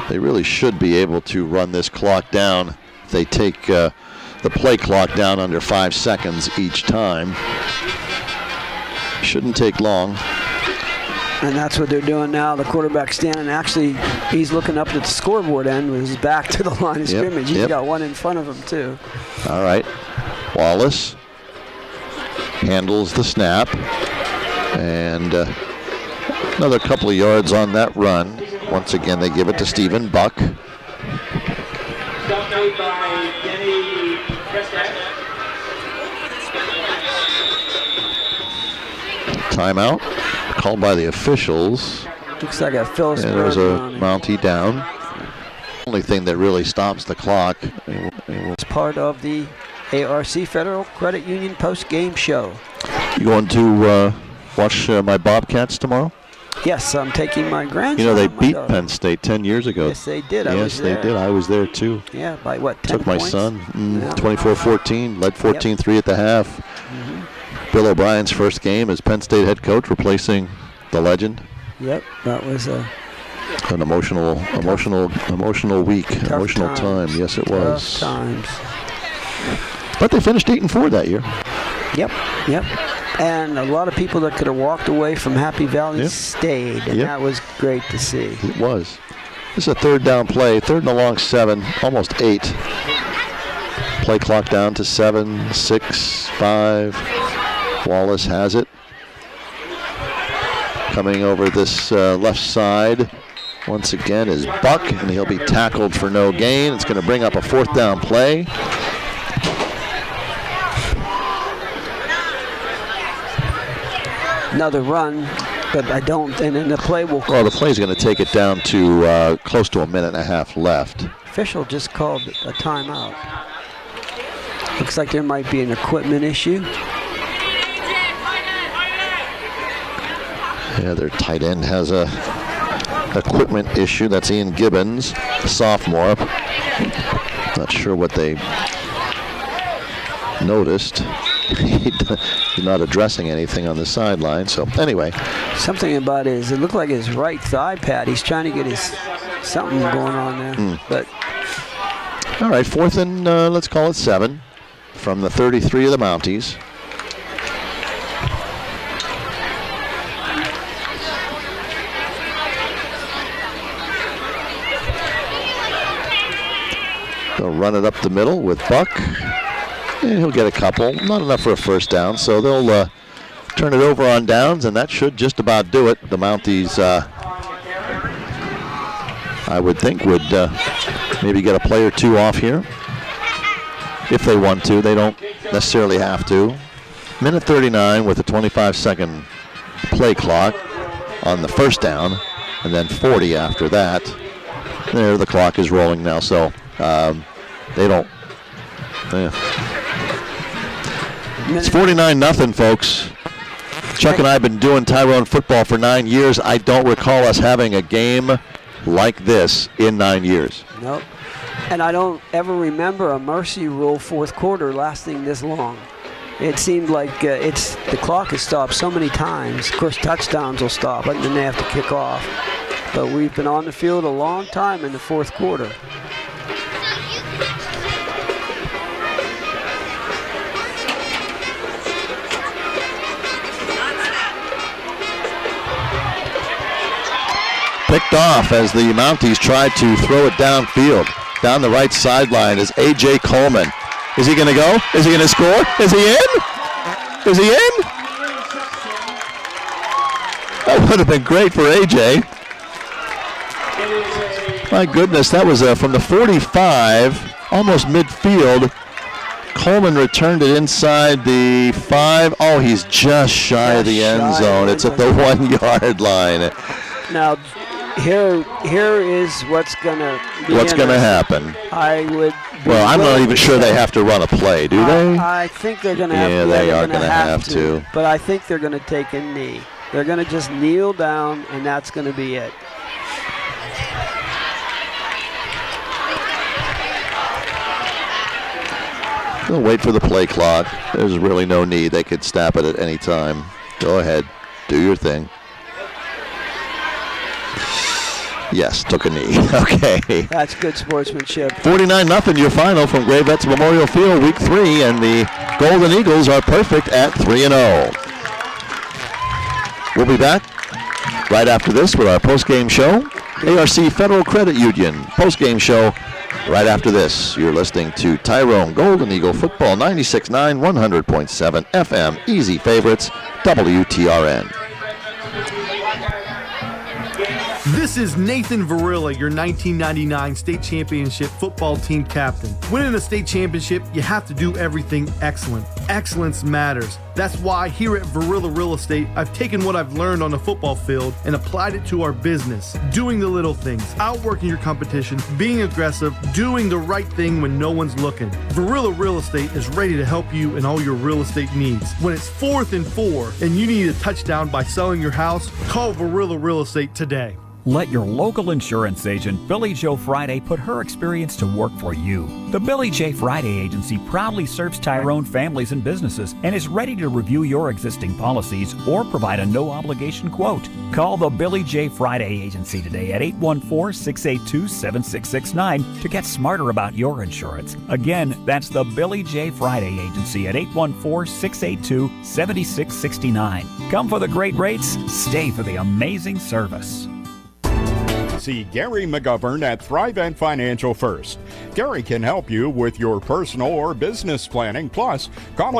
Speaker 1: They really should be able to run this clock down. They take the play clock down under 5 seconds each time. Shouldn't take long.
Speaker 2: And that's what they're doing now. The quarterback's standing. Actually, he's looking up at the scoreboard end with his back to the line of scrimmage. He's got one in front of him, too.
Speaker 1: All right. Wallace handles the snap. And another couple of yards on that run. Once again, they give it to Stephen Buck. Timeout called by the officials.
Speaker 2: Looks like a Philipsburg.
Speaker 1: And there's a Mountie down. Only thing that really stops the clock.
Speaker 2: It's part of the ARC Federal Credit Union post-game show.
Speaker 1: You going to watch my Bobcats tomorrow?
Speaker 2: Yes, I'm taking my grandson.
Speaker 1: You know, they beat Penn State 10 years ago.
Speaker 2: Yes, they did.
Speaker 1: Yes, they did. I was there, too.
Speaker 2: Yeah, by what, 10
Speaker 1: Took my
Speaker 2: points?
Speaker 1: son, 24-14, led 14-3 at the half.
Speaker 2: Mm-hmm.
Speaker 1: Bill O'Brien's first game as Penn State head coach, replacing the legend.
Speaker 2: Yep, that was
Speaker 1: an emotional week, emotional time. Yes, it was.
Speaker 2: Tough times.
Speaker 1: But they finished 8-4 that year.
Speaker 2: Yep. And a lot of people that could have walked away from Happy Valley stayed, and that was great to see.
Speaker 1: It was. This is a third down play, third and a long 7, almost 8. Play clock down to 7, 6, 5. Wallace has it. Coming over this left side once again is Buck, and he'll be tackled for no gain. It's going to bring up a 4th down play.
Speaker 2: Another run, but I don't, and then the play will...
Speaker 1: Well, the play's going to take it down to close to a minute and a half left.
Speaker 2: Official just called a timeout. Looks like there might be an equipment issue.
Speaker 1: Yeah, their tight end has a equipment issue. That's Ian Gibbons, a sophomore. Not sure what they noticed. He's not addressing anything on the sideline. So anyway,
Speaker 2: something about it looked like his right thigh pad. He's trying to get his something going on there. But
Speaker 1: all right, 4th and let's call it 7 from the 33 of the Mounties. They'll run it up the middle with Buck. And he'll get a couple. Not enough for a first down, so they'll turn it over on downs, and that should just about do it. The Mounties, I would think, would maybe get a play or two off here. If they want to. They don't necessarily have to. Minute 39 with a 25-second play clock on the first down, and then 40 after that. There, the clock is rolling now, so they don't... It's 49-0, folks. Chuck and I have been doing Tyrone football for 9 years. I don't recall us having a game like this in 9 years.
Speaker 2: Nope. And I don't ever remember a mercy rule 4th quarter lasting this long. It seemed like the clock has stopped so many times. Of course, touchdowns will stop, and then they have to kick off. But we've been on the field a long time in the 4th quarter.
Speaker 1: Picked off as the Mounties tried to throw it downfield. Down the right sideline is A.J. Coleman. Is he going to go? Is he going to score? Is he in? Is he in? That would have been great for A.J. My goodness, that was from the 45, almost midfield. Coleman returned it inside the 5. Oh, he's just shy of the end zone. It's at the 1 yard line.
Speaker 2: Now, here is what's going to
Speaker 1: happen.
Speaker 2: I would.
Speaker 1: Well, I'm not even sure they have to run a play, do they?
Speaker 2: I think they're going to have to.
Speaker 1: Yeah, they are going to have to.
Speaker 2: But I think they're going to take a knee. They're going to just kneel down, and that's going to be it.
Speaker 1: They'll wait for the play clock. There's really no need. They could snap it at any time. Go ahead. Do your thing. Yes, took a knee. Okay.
Speaker 2: That's good sportsmanship.
Speaker 1: 49-0 your final from Gray Vets Memorial Field, Week 3, and the Golden Eagles are perfect at 3-0. We'll be back right after this with our postgame show. ARC Federal Credit Union postgame show right after this. You're listening to Tyrone Golden Eagle Football 96.9, 100.7 FM, Easy Favorites, WTRN.
Speaker 12: This is Nathan Varilla, your 1999 state championship football team captain. Winning a state championship, you have to do everything excellent. Excellence matters. That's why here at Varilla Real Estate, I've taken what I've learned on the football field and applied it to our business. Doing the little things, outworking your competition, being aggressive, doing the right thing when no one's looking. Varilla Real Estate is ready to help you in all your real estate needs. When it's 4th and 4 and you need a touchdown by selling your house, call Varilla Real Estate today.
Speaker 4: Let your local insurance agent, Billy Joe Friday, put her experience to work for you. The Billy J. Friday Agency proudly serves Tyrone families and businesses and is ready to review your existing policies or provide a no-obligation quote. Call the Billy J. Friday Agency today at 814-682-7669 to get smarter about your insurance. Again, that's the Billy J. Friday Agency at 814-682-7669. Come for the great rates, stay for the amazing service.
Speaker 8: See Gary McGovern at Thrivent Financial First. Gary can help you with your personal or business planning, plus college